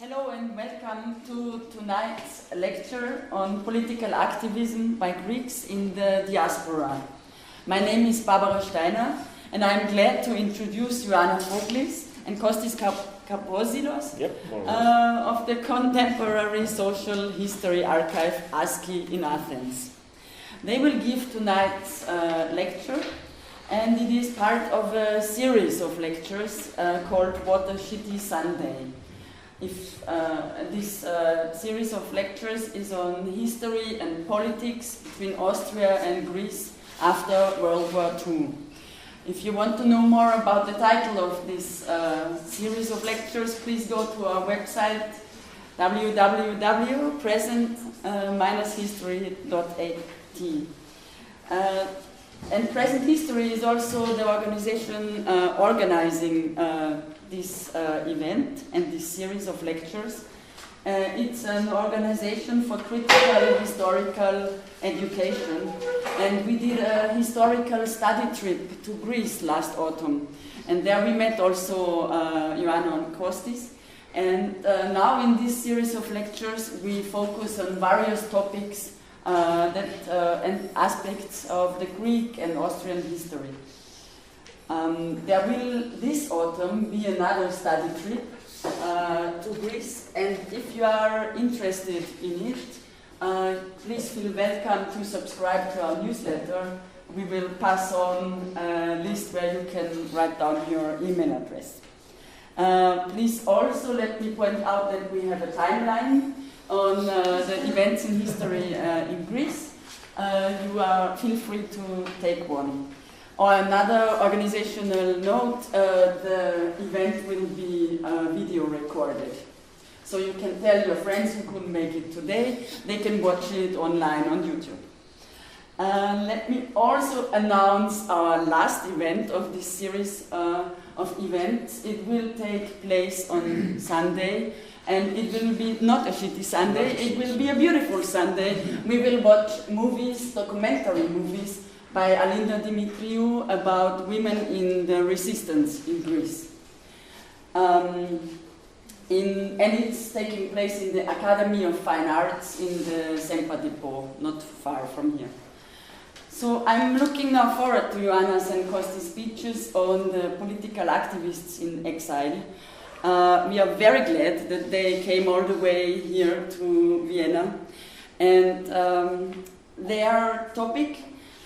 Hello and welcome to tonight's lecture on political activism by Greeks in the diaspora. My name is Barbara Steiner and I'm glad to introduce Ioanna Foglis and Kostis Kaposilos of the Contemporary Social History Archive ASCII in Athens. They will give tonight's lecture, and it is part of a series of lectures called What a Shitty Sunday. This series of lectures is on history and politics between Austria and Greece after World War II. If you want to know more about the title of this series of lectures, please go to our website www.present-history.at. And Present History is also the organization organizing this event and this series of lectures. It's an organization for critical historical education, and we did a historical study trip to Greece last autumn, and there we met also Ioanna and Kostis. And now in this series of lectures we focus on various topics and aspects of the Greek and Austrian history. There will this autumn be another study trip to Greece, and if you are interested in it, please feel welcome to subscribe to our newsletter. We will pass on a list where you can write down your email address. Please also let me point out that we have a timeline on the events in history in Greece. Feel free to take one. Or another organizational note, the event will be video recorded. So you can tell your friends who couldn't make it today, they can watch it online on YouTube. Let me also announce our last event of this series of events. It will take place on Sunday, and it will be not a shitty Sunday, it will be a beautiful Sunday. We will watch movies, documentary movies, by Alinda Dimitriou about women in the resistance in Greece. And it's taking place in the Academy of Fine Arts in the Sempa Depot, not far from here. So I'm looking now forward to Ioanna's and Kostis' speeches on the political activists in exile. We are very glad that they came all the way here to Vienna, and their topic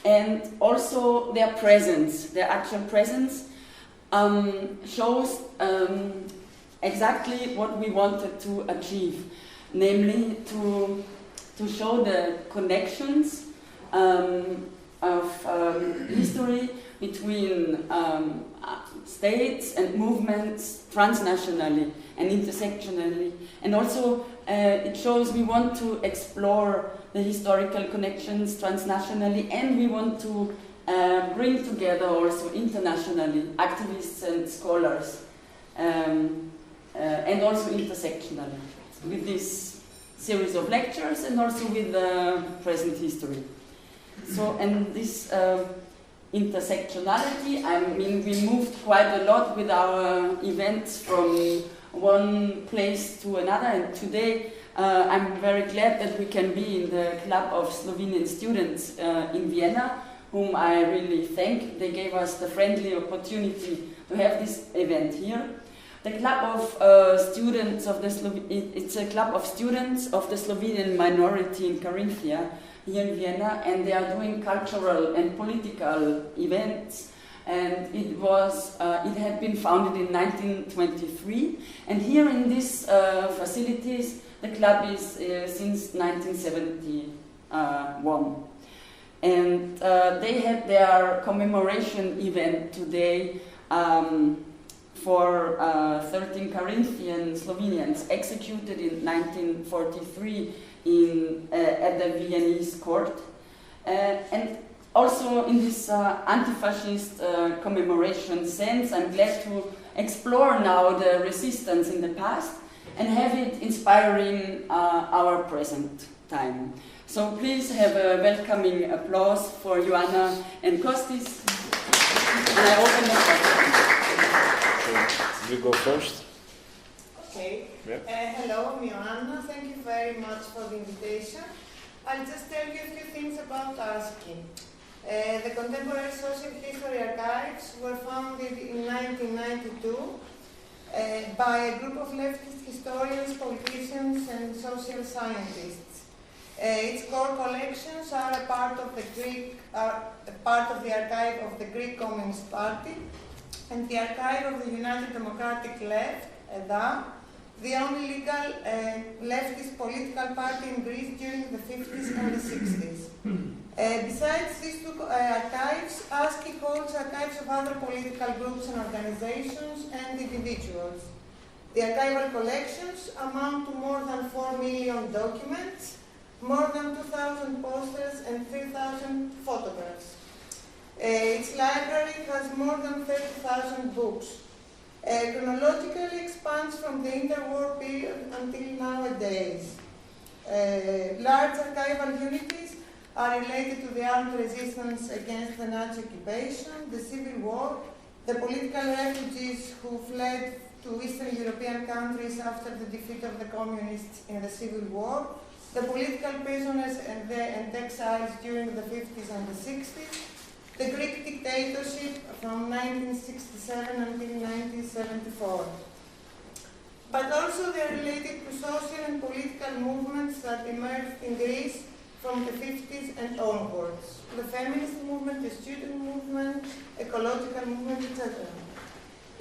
and also their presence, their actual presence, shows exactly what we wanted to achieve, namely to show the connections of history between states and movements transnationally and intersectionally, and also it shows we want to explore the historical connections transnationally, and we want to bring together also internationally activists and scholars, and also intersectionally with this series of lectures and also with the present history. So, and this intersectionality, I mean, we moved quite a lot with our events from one place to another, and today I'm very glad that we can be in the Club of Slovenian Students in Vienna, whom I really thank. They gave us the friendly opportunity to have this event here. The Club of Students of the it's a club of students of the Slovenian minority in Carinthia here in Vienna, and they are doing cultural and political events. And it had been founded in 1923, and here in these facilities the club is since 1971. And they had their commemoration event today for 13 Carinthian Slovenians executed in 1943 at the Viennese court. And also in this anti-fascist commemoration sense, I'm glad to explore now the resistance in the past and have it inspiring our present time. So please have a welcoming applause for Ioanna and Kostis. And I open the floor. You go first. Okay. Yeah. Hello, I'm Joanna. Thank you very much for the invitation. I'll just tell you a few things about ASCII. The Contemporary Social History Archives were founded in 1992 by a group of leftist historians, politicians, and social scientists. Its core collections are a part of the archive of the Greek Communist Party and the archive of the United Democratic Left, EDA, the only legal leftist political party in Greece during the 50s and the 60s. Besides these two archives, ASCII holds archives of other political groups and organizations and individuals. The archival collections amount to more than 4 million documents, more than 2,000 posters and 3,000 photographs. Its library has more than 30,000 books. Chronologically expands from the interwar period until nowadays. Large archival unities are related to the armed resistance against the Nazi occupation, the Civil War, the political refugees who fled to Eastern European countries after the defeat of the communists in the Civil War, the political prisoners and exiles during the 50s and the 60s, the Greek dictatorship from 1967 until 1974. But also they are related to social and political movements that emerged in Greece from the 50s and onwards. The feminist movement, the student movement, ecological movement, etc.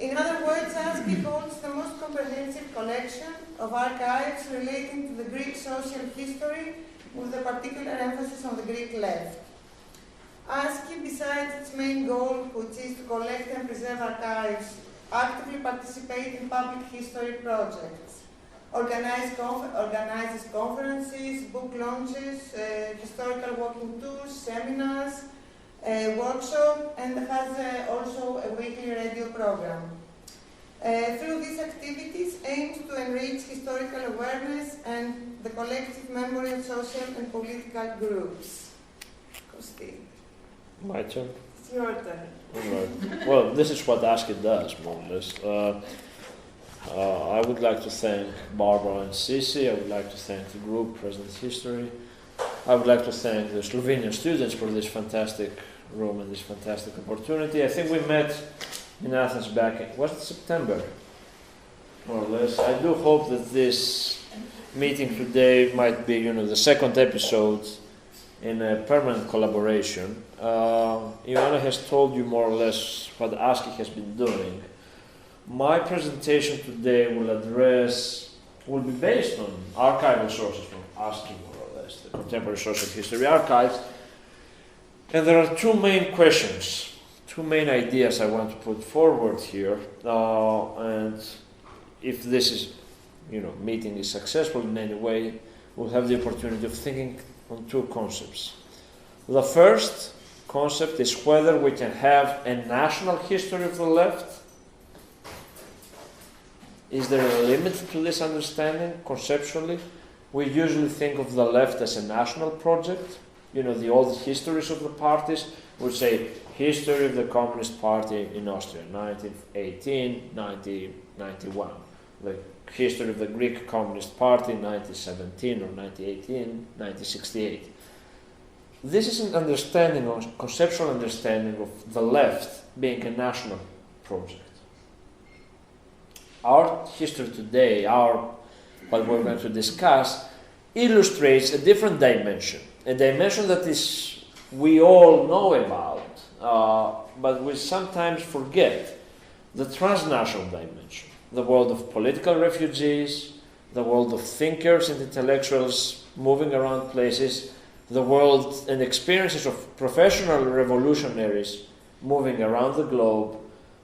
In other words, ASCII holds the most comprehensive collection of archives relating to the Greek social history with a particular emphasis on the Greek left. ASCII, besides its main goal, which is to collect and preserve archives, actively participate in public history projects, organizes conferences, book launches, historical walking tours, seminars, workshops, and has also a weekly radio program. Through these activities, aims to enrich historical awareness and the collective memory of social and political groups. Kosti. My turn. It's your turn. All right. Well, this is what ASCII does, more or less. I would like to thank Barbara and Sisi. I would like to thank the group, Present History. I would like to thank the Slovenian students for this fantastic room and this fantastic opportunity. I think we met in Athens back in, was it September? More or less. I do hope that this meeting today might be, the second episode in a permanent collaboration. Ioana has told you more or less what ASCII has been doing. My presentation today will be based on archival sources from ASCII, more or less, the Contemporary Social History Archives. And there are two main questions, two main ideas I want to put forward here. And if this meeting is successful in any way, we'll have the opportunity of thinking on two concepts. The first concept is whether we can have a national history of the left. Is there a limit to this understanding conceptually? We usually think of the left as a national project. The old histories of the parties would say history of the Communist Party in Austria, 1918, 1991. The history of the Greek Communist Party, 1917 or 1918, 1968. This is an understanding, or conceptual understanding of the left being a national project. Our history today, what we're going to discuss, illustrates a different dimension, a dimension that we all know about, but we sometimes forget, the transnational dimension, the world of political refugees, the world of thinkers and intellectuals moving around places, the world and experiences of professional revolutionaries moving around the globe,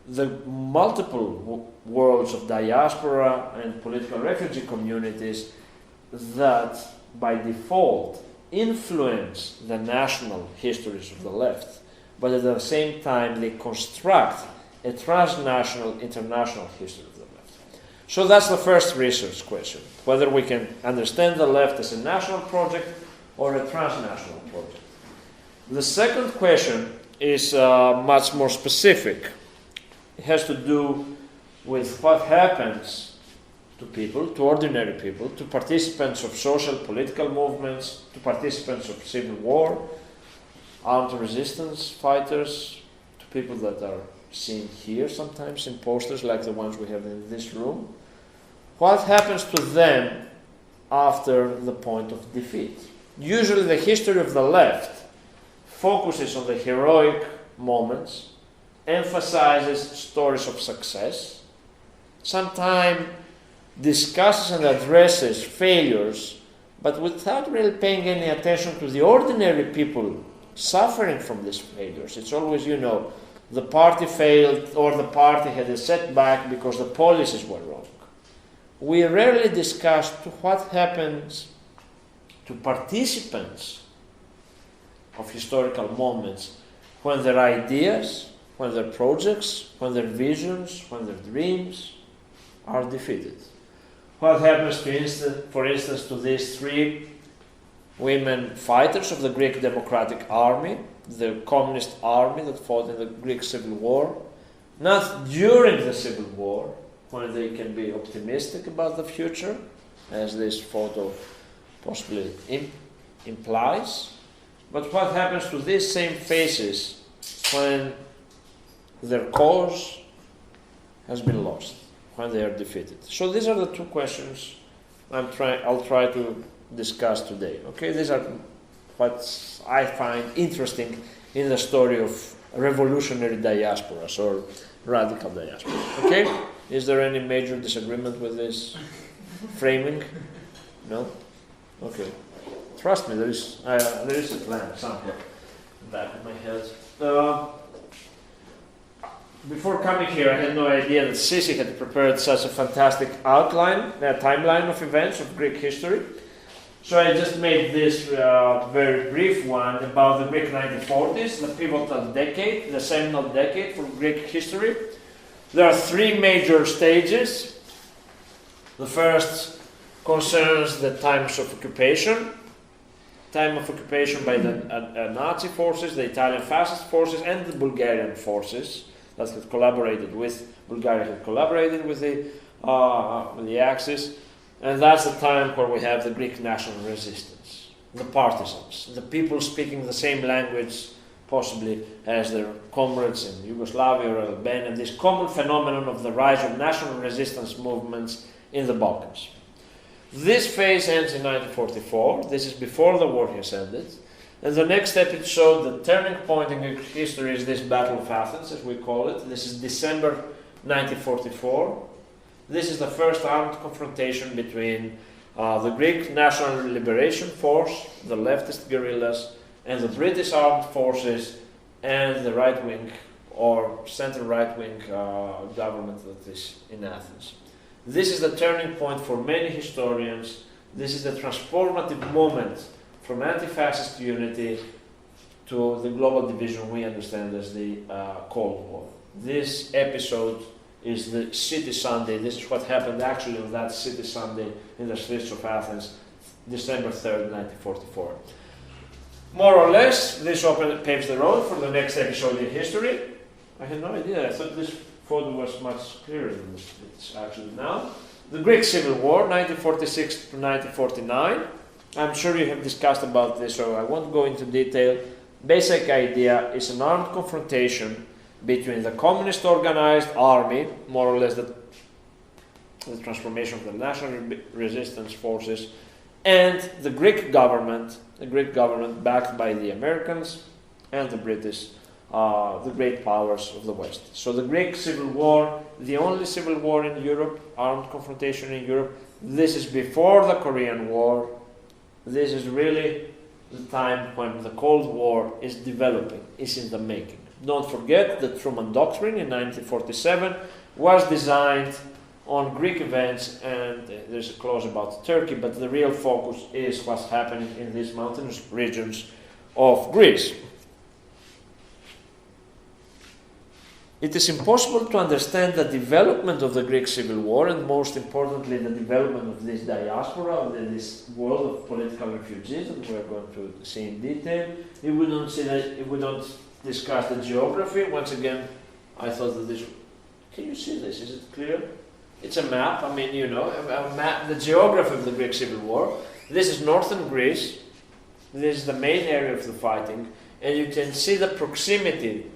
the multiple worlds of diaspora and political refugee communities that by default influence the national histories of the left, but at the same time they construct a transnational, international history of the left. So that's the first research question, whether we can understand the left as a national project or a transnational project. The second question is much more specific. It has to do with what happens to people, to ordinary people, to participants of social political movements, to participants of civil war, armed resistance fighters, to people that are seen here sometimes in posters like the ones we have in this room. What happens to them after the point of defeat? Usually the history of the left focuses on the heroic moments, emphasizes stories of success, sometimes discusses and addresses failures, but without really paying any attention to the ordinary people suffering from these failures. It's always, the party failed or the party had a setback because the policies were wrong. We rarely discuss what happens to participants of historical moments when their ideas, when their projects, when their visions, when their dreams are defeated. What happens, for instance, to these 3 women fighters of the Greek Democratic Army, the communist army that fought in the Greek Civil War, not during the Civil War, when they can be optimistic about the future, as this photo possibly implies, but what happens to these same faces when their cause has been lost, when they are defeated? So these are the 2 questions I'll try to discuss today. Okay, these are what I find interesting in the story of revolutionary diasporas or radical diasporas. Okay, is there any major disagreement with this framing? No? Okay. Trust me, there is a plan somewhere in the back of my head. Before coming here, I had no idea that Sisi had prepared such a fantastic outline, a timeline of events of Greek history. So I just made this very brief one about the Greek 1940s, the pivotal decade, the seminal decade for Greek history. There are 3 major stages. The first concerns the times of occupation. Time of occupation by the Nazi forces, the Italian fascist forces, and the Bulgarian forces that had collaborated with, Bulgaria had collaborated with the Axis, and that's the time where we have the Greek national resistance, the partisans, the people speaking the same language possibly as their comrades in Yugoslavia or Albania, this common phenomenon of the rise of national resistance movements in the Balkans. This phase ends in 1944. This is before the war has ended. And the next step, it showed the turning point in Greek history is this Battle of Athens, as we call it. This is December 1944. This is the first armed confrontation between the Greek National Liberation Force, the leftist guerrillas, and the British armed forces and the right-wing or center-right-wing government that is in Athens. This is the turning point for many historians. This is the transformative moment from anti-fascist unity to the global division we understand as the Cold War. This episode is the City Sunday. This is what happened actually on that City Sunday in the streets of Athens, December 3rd, 1944. More or less, this paves the road for the next episode in history. I had no idea. I thought this photo was much clearer than it's actually now. The Greek Civil War, 1946 to 1949. I'm sure you have discussed about this, so I won't go into detail. Basic idea is an armed confrontation between the communist organized army, more or less the transformation of the national resistance forces, and the Greek government backed by the Americans and the British, the great powers of the West. So the Greek Civil War, the only civil war in Europe, armed confrontation in Europe, this is before the Korean War. This is really the time when the Cold War is developing, is in the making. Don't forget the Truman Doctrine in 1947 was designed on Greek events, and there's a clause about Turkey, but the real focus is what's happening in these mountainous regions of Greece. It is impossible to understand the development of the Greek Civil War, and most importantly the development of this diaspora, of this world of political refugees that we're going to see in detail, if we don't discuss the geography. Once again, I thought that this... Can you see this? Is it clear? It's a map. I mean, you know, a map, the geography of the Greek Civil War. This is northern Greece. This is the main area of the fighting, and you can see the proximity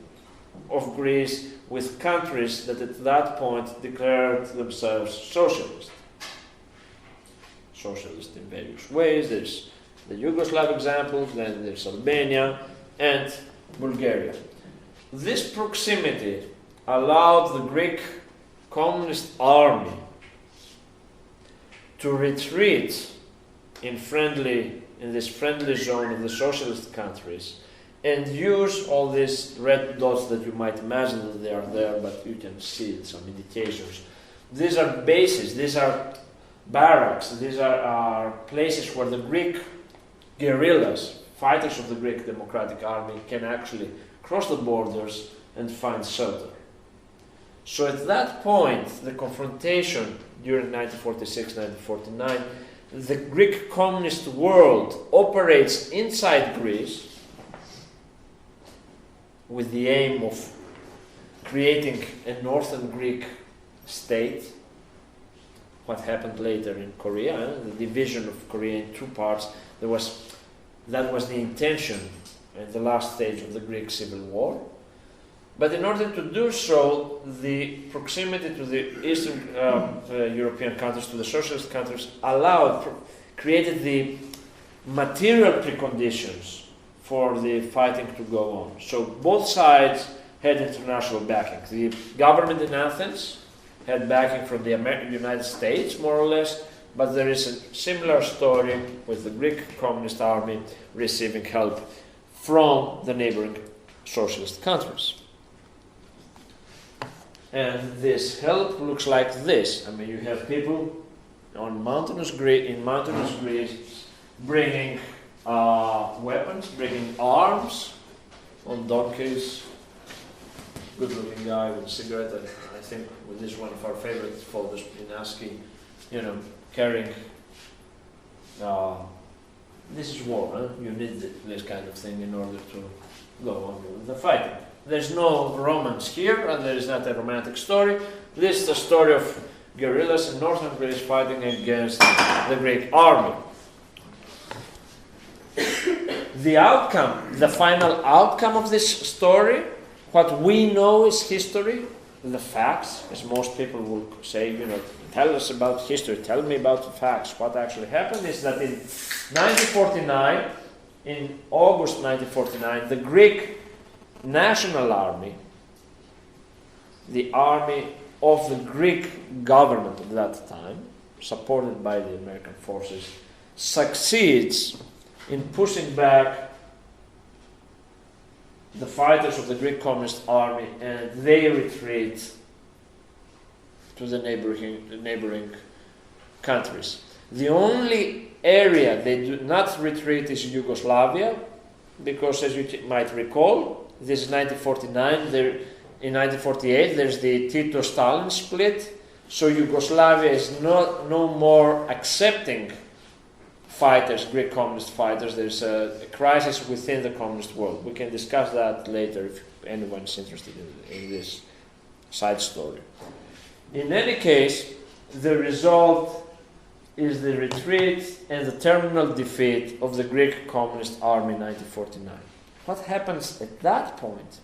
of Greece with countries that at that point declared themselves socialist. Socialist in various ways. There's the Yugoslav example, then there's Albania and Bulgaria. This proximity allowed the Greek Communist Army to retreat in this friendly zone of the socialist countries and use all these red dots that you might imagine that they are there, but you can see some indications. These are bases, these are barracks, these are places where the Greek guerrillas, fighters of the Greek Democratic Army, can actually cross the borders and find shelter. So at that point, the confrontation during 1946-1949, the Greek communist world operates inside Greece with the aim of creating a northern Greek state. What happened later in Korea, the division of Korea in two parts, that was the intention at the last stage of the Greek Civil War. But in order to do so, the proximity to the Eastern European countries, to the socialist countries, created the material preconditions for the fighting to go on. So both sides had international backing. The government in Athens had backing from the United States, more or less, but there is a similar story with the Greek Communist Army receiving help from the neighboring socialist countries. And this help looks like this. I mean, you have people in mountainous Greece bringing weapons, bringing arms on donkeys. Good-looking guy with a cigarette. I think this is one of our favorite photos in ASCII. You know, carrying. This is war. Huh? You need this kind of thing in order to go on with the fighting. There's no romance here, and there is not a romantic story. This is the story of guerrillas in northern Greece fighting against the Greek army. The outcome, the final outcome of this story, what we know is history, the facts, as most people will say, you know, tell us about history, tell me about the facts. What actually happened is that in 1949, in August 1949, the Greek National Army, the army of the Greek government at that time, supported by the American forces, succeeds in pushing back the fighters of the Greek Communist Army, and they retreat to the neighboring countries. The only area they do not retreat is Yugoslavia, because as you might recall, this is 1949, in 1948 there's the Tito-Stalin split, so Yugoslavia is no more accepting fighters, Greek communist fighters. There's a crisis within the communist world. We can discuss that later if anyone is interested in this side story. In any case, the result is the retreat and the terminal defeat of the Greek Communist Army in 1949. What happens at that point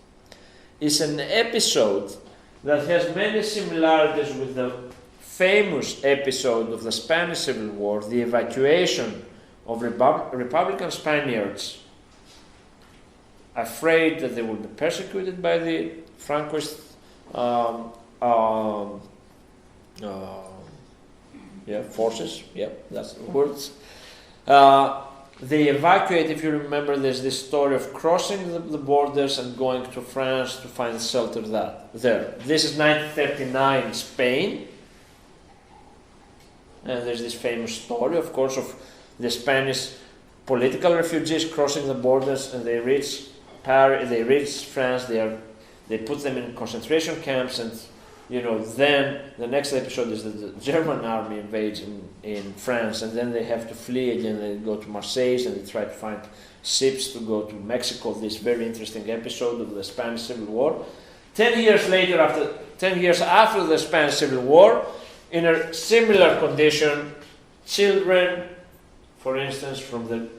is an episode that has many similarities with the famous episode of the Spanish Civil War, the evacuation of Republican Spaniards, afraid that they would be persecuted by the Francoist forces. That's the words. They evacuate, if you remember, there's this story of crossing the borders and going to France to find shelter there. This is 1939 Spain. And there's this famous story, of course, of the Spanish political refugees crossing the borders, and they reach Paris, they reach France, they put them in concentration camps, and then the next episode is that the German army invades in France, and then they have to flee again. They go to Marseille and they try to find ships to go to Mexico. This very interesting episode of the Spanish Civil War. 10 years after the Spanish Civil War, in a similar condition, children, for instance, from the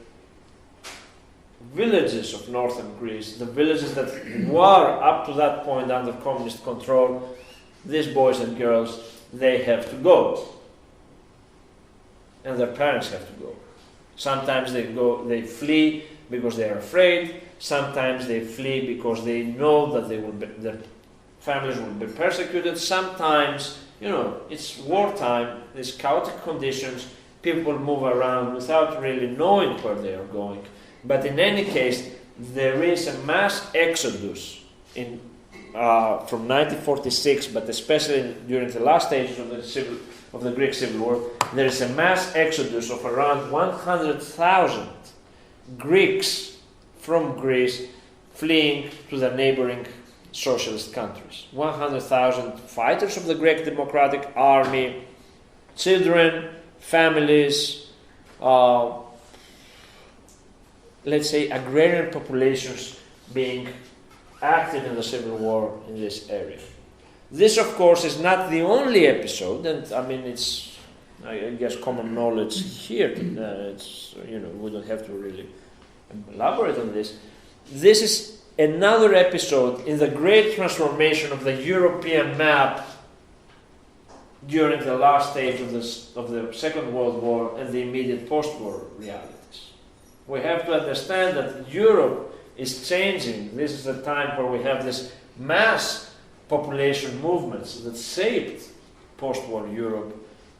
villages of northern Greece, the villages that were up to that point under communist control, these boys and girls, they have to go. And their parents have to go. Sometimes they flee because they are afraid. Sometimes they flee because they know that their families will be persecuted. Sometimes, it's wartime, these chaotic conditions, people move around without really knowing where they are going. But in any case, there is a mass exodus from 1946, but especially during the last stages of the Greek Civil War, there is a mass exodus of around 100,000 Greeks from Greece fleeing to the neighbouring socialist countries. 100,000 fighters of the Greek Democratic Army, children, families, let's say agrarian populations being active in the Civil War in this area. This, of course, is not the only episode, and it's, I guess, common knowledge here. We don't have to really elaborate on this. This is another episode in the great transformation of the European map during the last stage of the Second World War and the immediate post-war realities. We have to understand that Europe is changing. This is the time where we have this mass population movements that shaped post-war Europe,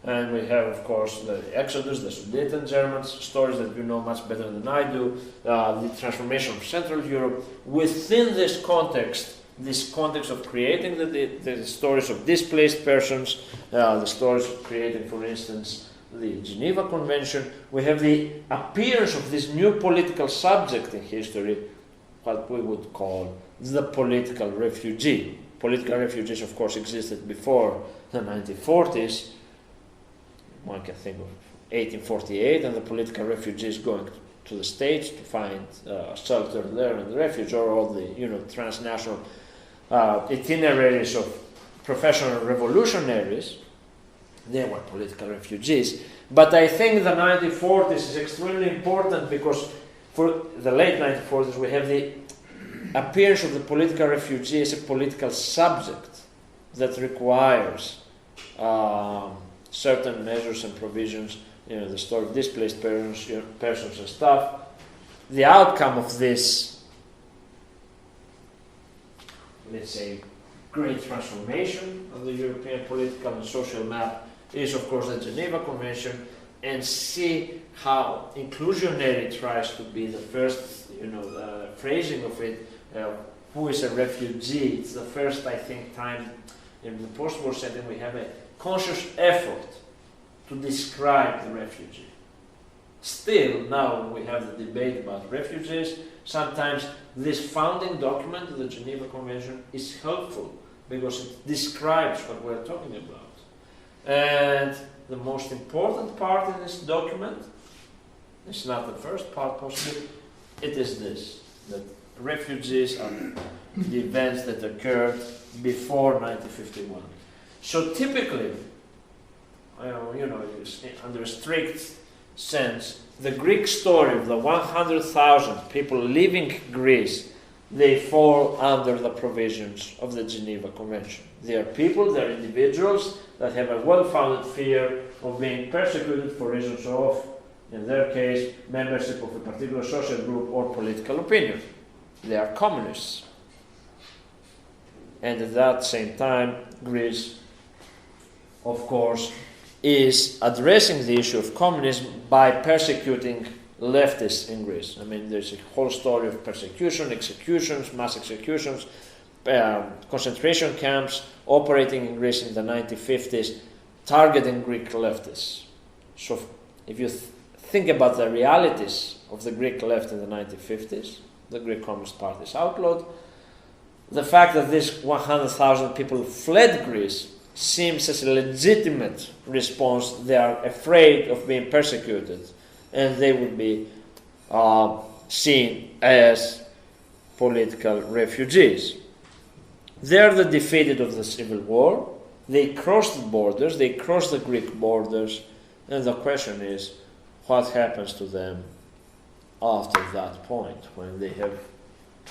and we have, of course, the Exodus, the Sudeten Germans, stories that you know much better than I do, the transformation of Central Europe. Within this context of creating the stories of displaced persons, the stories of creating, for instance, the Geneva Convention, we have the appearance of this new political subject in history, what we would call the political refugee. Political refugees, of course, existed before the 1940s. One can think of 1848 and the political refugees going to the States to find shelter there and refuge, or all the transnational itineraries of professional revolutionaries. They were political refugees. But I think the 1940s is extremely important because for the late 1940s we have the appearance of the political refugee as a political subject that requires certain measures and provisions, the story of displaced persons and stuff. The outcome of this, let's say, great transformation of the European political and social map is, of course, the Geneva Convention, and see how inclusionary it tries to be. The first, phrasing of it, who is a refugee. It's the first, I think, time in the post-war setting we have a conscious effort to describe the refugee. Still, now when we have the debate about refugees, sometimes this founding document, the Geneva Convention, is helpful because it describes what we're talking about. And the most important part in this document, it's not the first part possibly, it is this, that refugees are the events that occurred before 1951. So typically, under a strict sense, the Greek story of the 100,000 people leaving Greece, they fall under the provisions of the Geneva Convention. They are people, they are individuals that have a well-founded fear of being persecuted for reasons of, in their case, membership of a particular social group or political opinion. They are communists. And at that same time, Greece, of course, is addressing the issue of communism by persecuting leftists in Greece. There's a whole story of persecution, executions, mass executions, concentration camps operating in Greece in the 1950s, targeting Greek leftists. So if you think about the realities of the Greek left in the 1950s, the Greek Communist Party is outlawed. The fact that these 100,000 people fled Greece seems as a legitimate response. They are afraid of being persecuted, and they would be seen as political refugees. They are the defeated of the Civil War. They crossed the borders, they crossed the Greek borders, and the question is, what happens to them after that point, when they have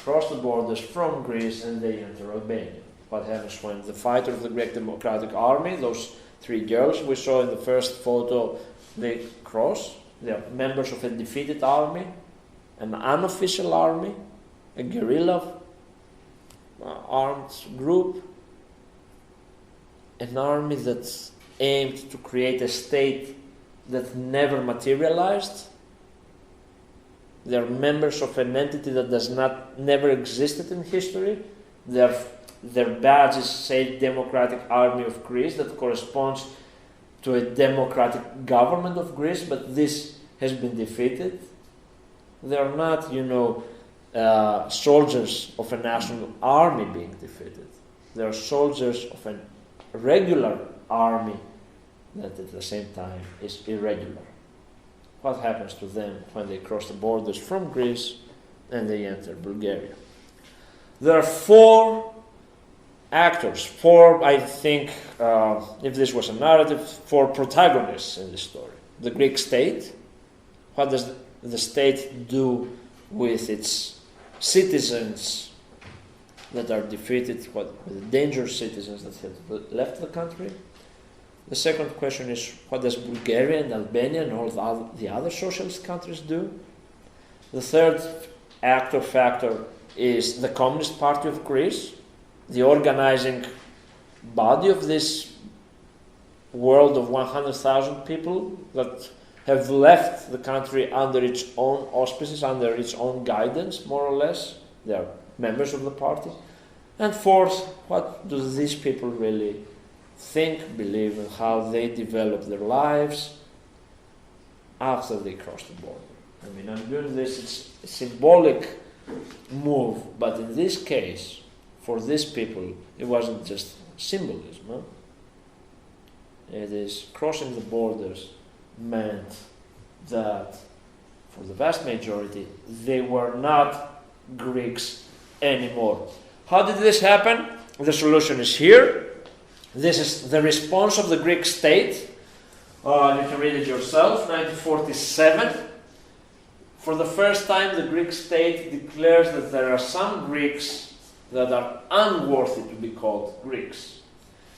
crossed the borders from Greece and they enter Albania? What happens when the fighter of the Greek Democratic Army, those 3 girls we saw in the first photo, they cross, they are members of a defeated army, an unofficial army, a guerrilla armed group, an army that aimed to create a state that never materialized. They are members of an entity that never existed in history. Their badges say Democratic Army of Greece, that corresponds to a democratic government of Greece, but this has been defeated. They are not, soldiers of a national army being defeated. They are soldiers of a regular army that at the same time is irregular. What happens to them when they cross the borders from Greece and they enter Bulgaria? There are 4 actors, 4, I think, if this was a narrative, 4 protagonists in this story. The Greek state. What does the state do with its citizens that are defeated, with the dangerous citizens that have left the country? The second question is, what does Bulgaria and Albania and all the other socialist countries do? The third factor is the Communist Party of Greece, the organizing body of this world of 100,000 people that have left the country under its own auspices, under its own guidance, more or less. They are members of the party. And fourth, what do these people really think, believe, and how they develop their lives after they cross the border? I mean, I'm doing this, it's a symbolic move, but in this case, for these people, it wasn't just symbolism. Huh? It is crossing the borders meant that, for the vast majority, they were not Greeks anymore. How did this happen? The solution is here. This is the response of the Greek state. You can read it yourself, 1947. For the first time, the Greek state declares that there are some Greeks that are unworthy to be called Greeks.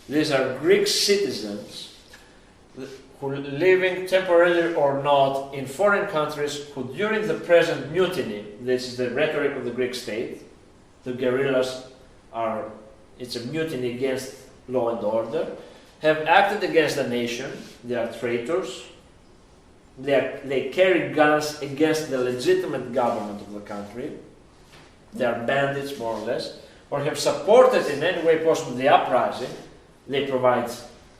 These are Greek citizens who are living temporarily or not in foreign countries, who during the present mutiny, this is the rhetoric of the Greek state, the guerrillas it's a mutiny against law and order, have acted against the nation. They are traitors. They carry guns against the legitimate government of the country. They are bandits, more or less, or have supported in any way possible the uprising. They provide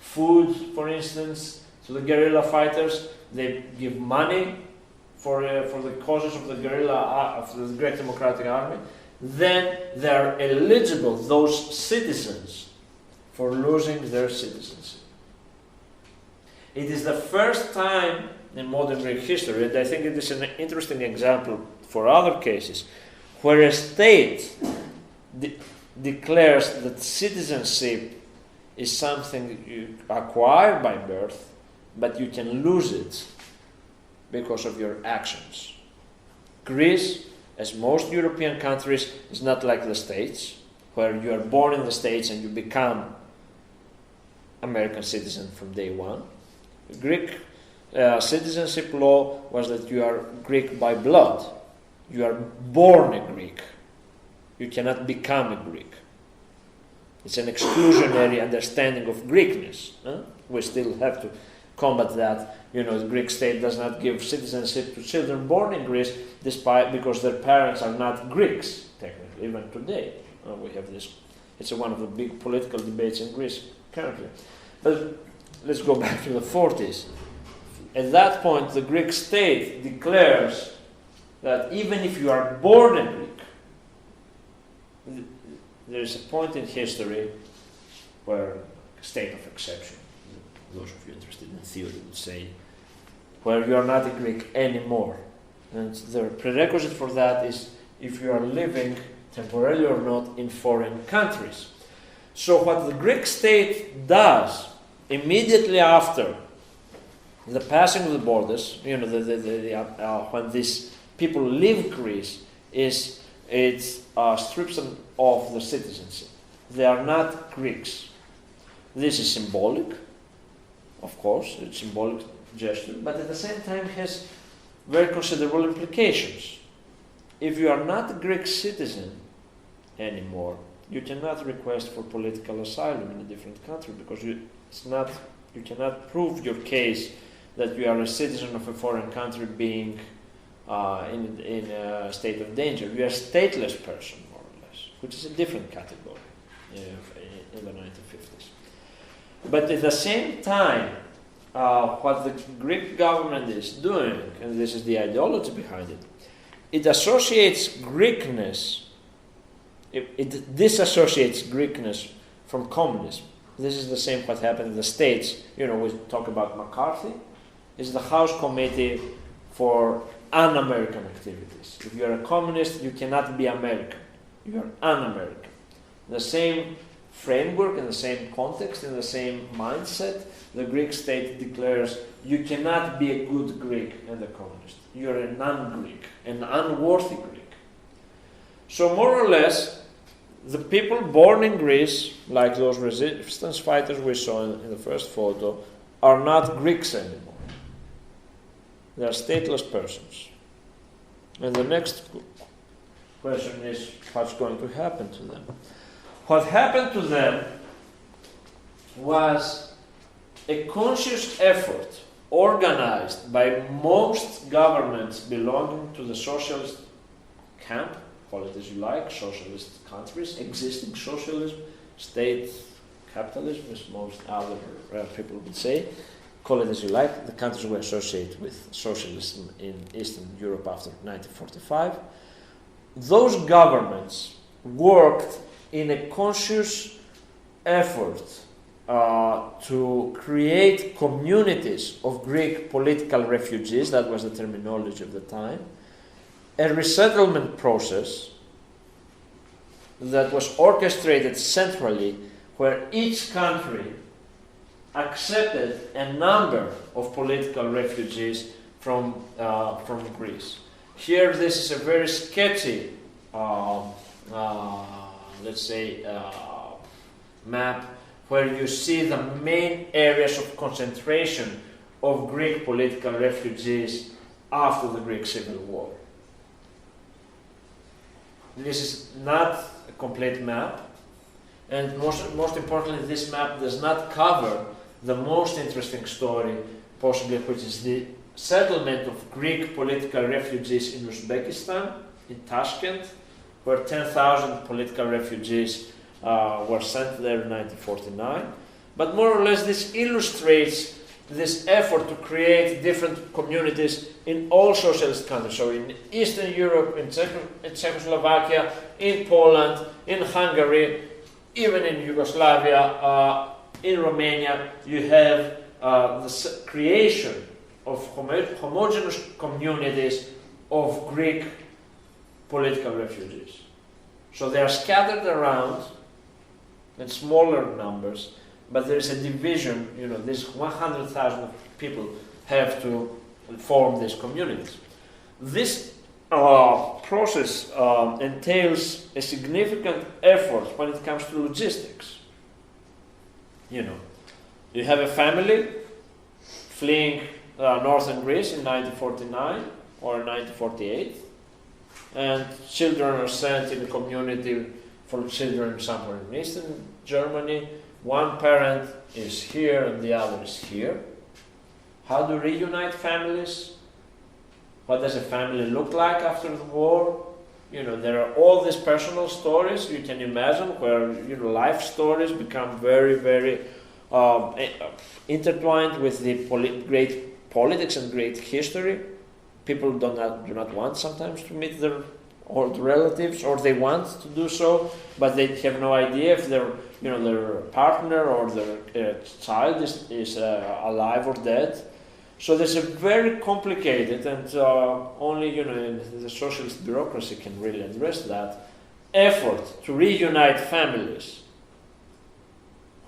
food, for instance, to the guerrilla fighters. They give money for the causes of the guerrilla, of the Greek Democratic Army. Then they are eligible, those citizens, for losing their citizenship. It is the first time in modern Greek history, and I think it is an interesting example for other cases, where a state declares that citizenship is something you acquire by birth, but you can lose it because of your actions. Greece, as most European countries, is not like the States, where you are born in the States and you become American citizen from day one. Greek citizenship law was that you are Greek by blood. You are born a Greek. You cannot become a Greek. It's an exclusionary understanding of Greekness. We still have to combat that. The Greek state does not give citizenship to children born in Greece, because their parents are not Greeks, technically, even today. We have this. It's one of the big political debates in Greece currently. But let's go back to the 40s. At that point, the Greek state declares that even if you are born a Greek, there is a point in history where a state of exception, those of you interested in theory would say, where you are not a Greek anymore. And the prerequisite for that is if you are living temporarily or not in foreign countries. So what the Greek state does immediately after the passing of the borders, when these people leave Greece, is it strips them of their citizenship. They are not Greeks. This is symbolic, of course, it's a symbolic gesture, but at the same time has very considerable implications. If you are not a Greek citizen anymore, you cannot request for political asylum in a different country because you cannot prove your case that you are a citizen of a foreign country being in a state of danger. You are a stateless person, more or less, which is a different category in the 1950s. But at the same time, what the Greek government is doing, and this is the ideology behind it, it associates Greekness, it disassociates Greekness from communism. This is the same what happened in the States. We talk about McCarthy. It's the House Committee for Un-American Activities. If you are a communist, you cannot be American. You are un-American. The same framework, in the same context, in the same mindset, the Greek state declares you cannot be a good Greek and a communist. You are a non-Greek, an unworthy Greek. So more or less, the people born in Greece, like those resistance fighters we saw in the first photo, are not Greeks anymore. They are stateless persons. And the next question is, what's going to happen to them? What happened to them was a conscious effort organized by most governments belonging to the socialist camp, call it as you like, socialist countries, existing socialism, state capitalism, as most other people would say, call it as you like, the countries we associate with socialism in Eastern Europe after 1945. Those governments worked in a conscious effort to create communities of Greek political refugees, that was the terminology of the time, a resettlement process that was orchestrated centrally, where each country accepted a number of political refugees from Greece. Here, this is a very sketchy, let's say, map where you see the main areas of concentration of Greek political refugees after the Greek Civil War. This is not a complete map, and most importantly, this map does not cover the most interesting story, possibly, which is the settlement of Greek political refugees in Uzbekistan, in Tashkent, where 10,000 political refugees were sent there in 1949. But more or less, this illustrates this effort to create different communities in all socialist countries. So in Eastern Europe, in Czechoslovakia, in Poland, in Hungary, even in Yugoslavia, in Romania, you have the creation of homogeneous communities of Greek political refugees. So they are scattered around in smaller numbers, but there is a division, these 100,000 people have to form these communities. This process entails a significant effort when it comes to logistics. You have a family fleeing northern Greece in 1949 or 1948, and children are sent in a community for children somewhere in Eastern Germany. One parent is here and the other is here. How do you reunite families? What does a family look like after the war? There are all these personal stories you can imagine where life stories become very, very intertwined with the great politics and great history. People do not want sometimes to meet their old relatives, or they want to do so, but they have no idea if their partner or their child is alive or dead. So there's a very complicated, and only the socialist bureaucracy can really address that effort to reunite families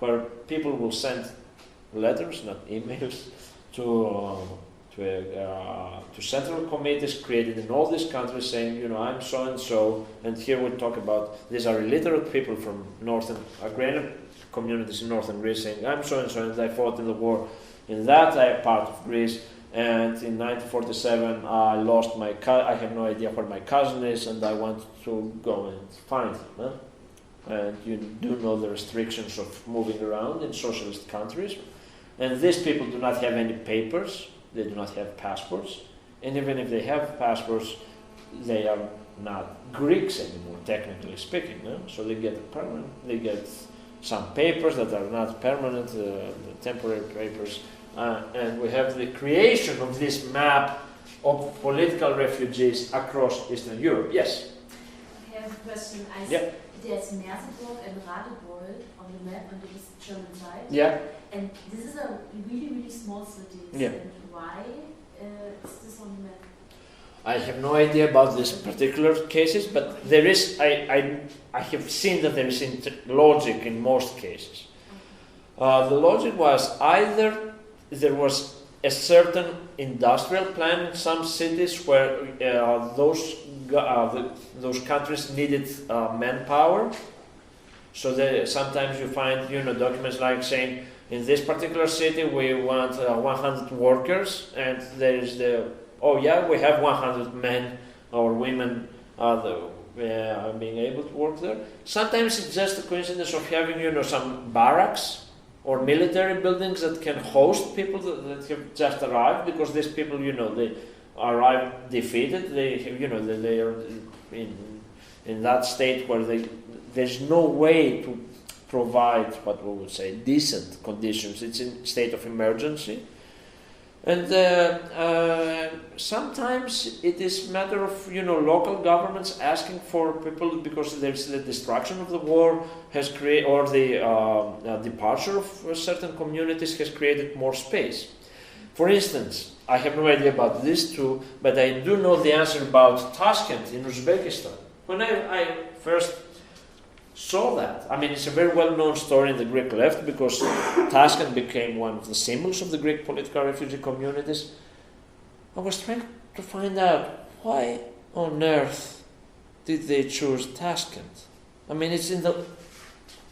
where people will send letters, not emails, to central committees created in all these countries saying, you know, I'm so and so, and here we talk about these are illiterate people from northern agrarian communities in northern Greece saying, I'm so and I fought in the war in that part of Greece, and in 1947 I lost my I have no idea where my cousin is, and I want to go and find him. Huh? And you do know the restrictions of moving around in socialist countries, and these people do not have any papers. They do not have passports, and even if they have passports, they are not Greeks anymore, technically speaking. No? So they get permanent. They get some papers that are not permanent, temporary papers, and we have the creation of this map of political refugees across Eastern Europe. Yes. I have a question. There's Merseburg and Radebeul on the map on the German side. Yeah. And this is a really, really small city. Yeah. And why is this on the map? I have no idea about these particular cases, but there is. I have seen that there is logic in most cases. The logic was either there was a certain industrial plan in some cities where those countries needed manpower. So sometimes you find documents like saying, in this particular city we want 100 workers, and there is we have 100 men or women being able to work there. Sometimes it's just a coincidence of having some barracks or military buildings that can host people that have just arrived, because these people they arrive defeated. They are in that state where there's no way to provide what we would say decent conditions. It's in state of emergency, and sometimes it is matter of local governments asking for people because there's the destruction of the war has created, or the departure of certain communities has created more space. For instance, I have no idea about this too, but I do know the answer about Tashkent in Uzbekistan. When I first saw that, I mean, it's a very well-known story in the Greek left, because Tashkent became one of the symbols of the Greek political refugee communities. I was trying to find out why on earth did they choose Tashkent. I mean, it's in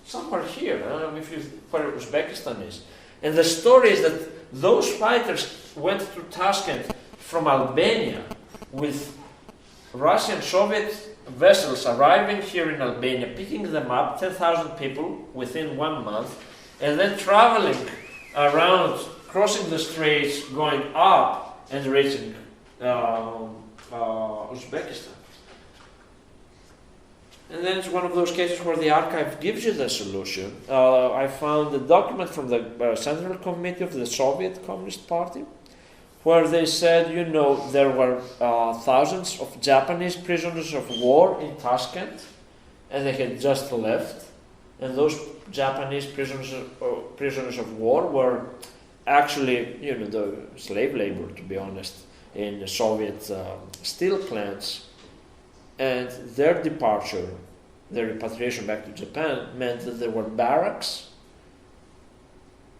somewhere here, where Uzbekistan is. And the story is that those fighters went to Tashkent from Albania with Russian Soviet vessels arriving here in Albania, picking them up, 10,000 people within 1 month, and then traveling around, crossing the straits, going up and reaching Uzbekistan. And then it's one of those cases where the archive gives you the solution. I found a document from the Central Committee of the Soviet Communist Party, where they said, there were thousands of Japanese prisoners of war in Tashkent, and they had just left. And those Japanese prisoners of war were actually, the slave labor, to be honest, in the Soviet steel plants. And their departure, their repatriation back to Japan, meant that there were barracks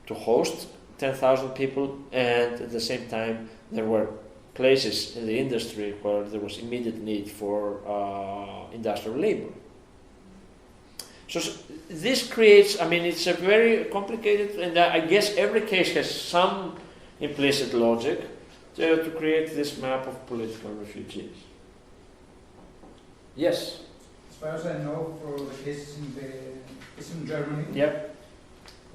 to host 10,000 people, and at the same time there were places in the industry where there was immediate need for industrial labor. So this creates, it's a very complicated, and I guess every case has some implicit logic to create this map of political refugees. Yes? As far as I know, for the cases in Germany, yep.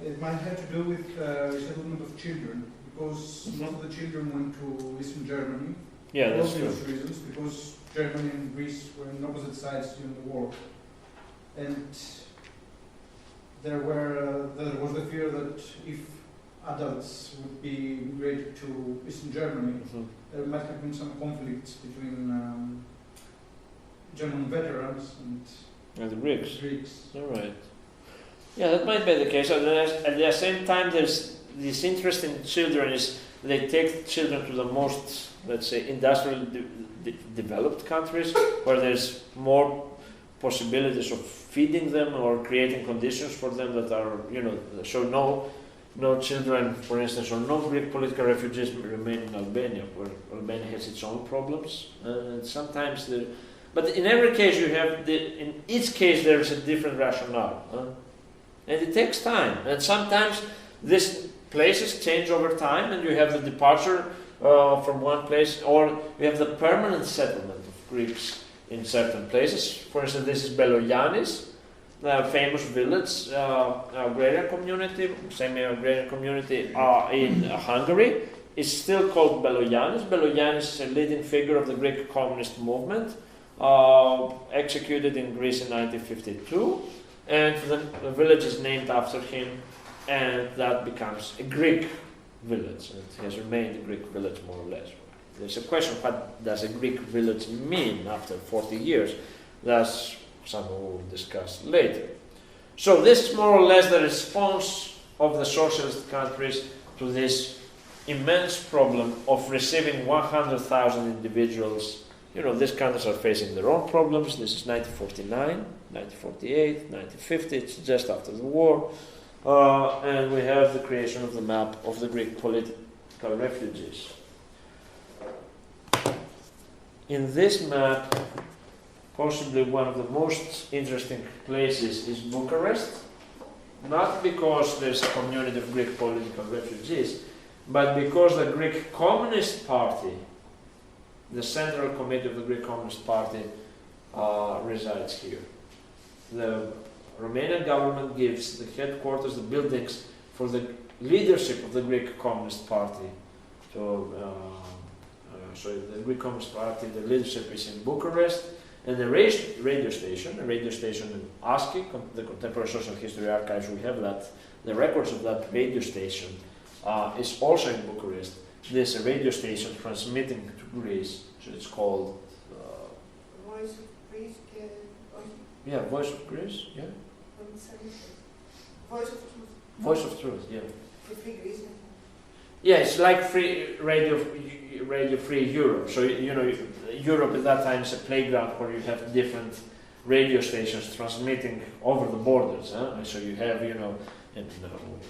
It might have to do with resettlement of children, because most of the children went to Eastern Germany. Yeah, for that's obvious true. reasons, because Germany and Greece were on opposite sides during the war, and there was the fear that if adults would be migrated to Eastern Germany, there might have been some conflicts between German veterans and the Greeks. Greeks. All right. Yeah, that might be the case. At the same time, there's this interest in children is they take children to the most, let's say, industrially developed countries, where there's more possibilities of feeding them or creating conditions for them that are, so no children, for instance, or no Greek political refugees remain in Albania, where Albania has its own problems, and sometimes but in every case in each case there is a different rationale, and it takes time, and sometimes these places change over time, and you have the departure from one place, or you have the permanent settlement of Greeks in certain places. For instance, this is Beloyanis, the famous village, agrarian community, semi-agrarian community in Hungary. It's still called Beloyanis. Beloyanis is a leading figure of the Greek communist movement, executed in Greece in 1952, and the village is named after him, and that becomes a Greek village. It has remained a Greek village more or less. There's a question, what does a Greek village mean after 40 years? That's something we'll discuss later. So this is more or less the response of the socialist countries to this immense problem of receiving 100,000 individuals. These countries are facing their own problems. This is 1949, 1948, 1950, it's just after the war. And we have the creation of the map of the Greek political refugees. In this map, possibly one of the most interesting places is Bucharest, not because there's a community of Greek political refugees, but because the Greek Communist Party, the Central Committee of the Greek Communist Party, resides here. The Romanian government gives the headquarters, the buildings for the leadership of the Greek Communist Party. So the Greek Communist Party, the leadership is in Bucharest, and the radio station in ASCII, the Contemporary Social History Archives, we have that, the records of that radio station is also in Bucharest. There's a radio station transmitting to Greece, so it's called Voice of Greece. Yeah, Voice of Greece, yeah. Voice of Truth. Voice of Truth, yeah. Free Greece. Yeah, it's like free Radio Free Europe. So Europe at that time is a playground where you have different radio stations transmitting over the borders. So you have, in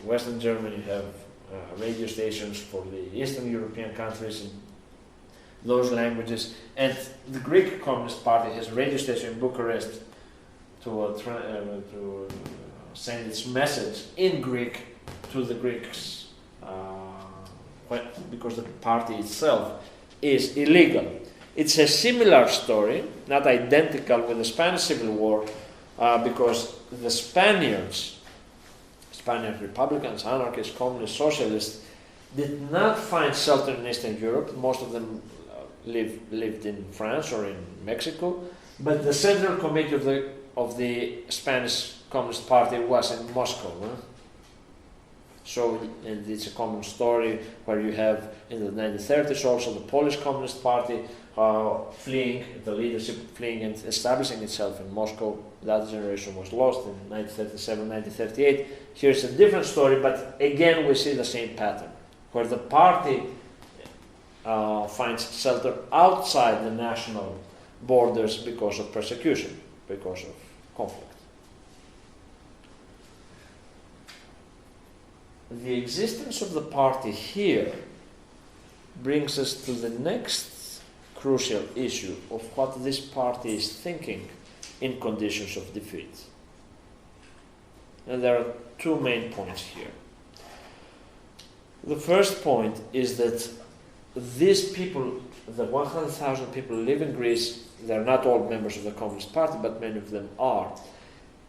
Western Germany, you have radio stations for the Eastern European countries in those languages, and the Greek Communist Party has a radio station in Bucharest to send its message in Greek to the Greeks. Because the party itself is illegal. It's a similar story, not identical with the Spanish Civil War, because the Spaniard Republicans, anarchists, communists, socialists, did not find shelter in Eastern Europe. Most of them lived in France or in Mexico, but the Central Committee of the Spanish Communist Party was in Moscow. So, and it's a common story where you have in the 1930s also the Polish Communist Party fleeing, the leadership fleeing and establishing itself in Moscow. That generation was lost in 1937, 1938. Here's a different story, but again we see the same pattern, where the party finds shelter outside the national borders because of persecution, because of conflict. The existence of the party here brings us to the next crucial issue of what this party is thinking in conditions of defeat. And there are two main points here. The first point is that these people, the 100,000 people who live in Greece, they're not all members of the Communist Party, but many of them are.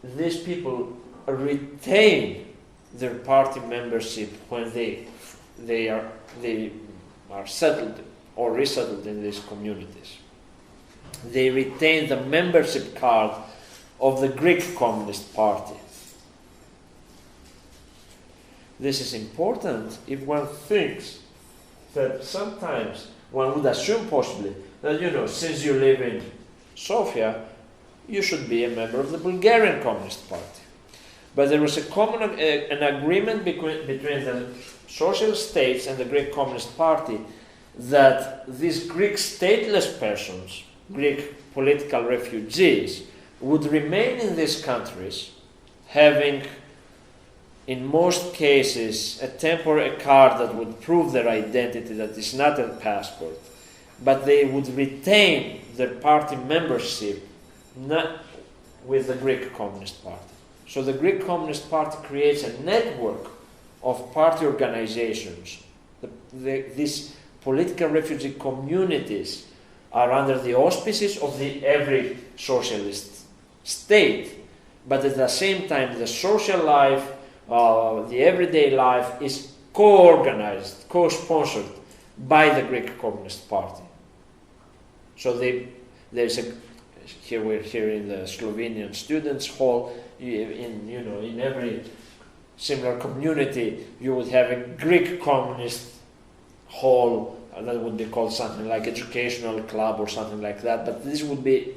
These people retain their party membership when they are settled or resettled in these communities. They retain the membership card of the Greek Communist Party. This is important if one thinks that sometimes one would assume possibly that, since you live in Sofia, you should be a member of the Bulgarian Communist Party. But there was an agreement between the socialist states and the Greek Communist Party that these Greek stateless persons, Greek political refugees, would remain in these countries, having, in most cases, a card that would prove their identity, that is not a passport, but they would retain their party membership not with the Greek Communist Party. So the Greek Communist Party creates a network of party organizations. These political refugee communities are under the auspices of every socialist state, but at the same time the social life, the everyday life is co-organized, co-sponsored by the Greek Communist Party. So here we're here in the Slovenian Students' Hall. In every similar community, you would have a Greek Communist hall that would be called something like educational club or something like that. But this would be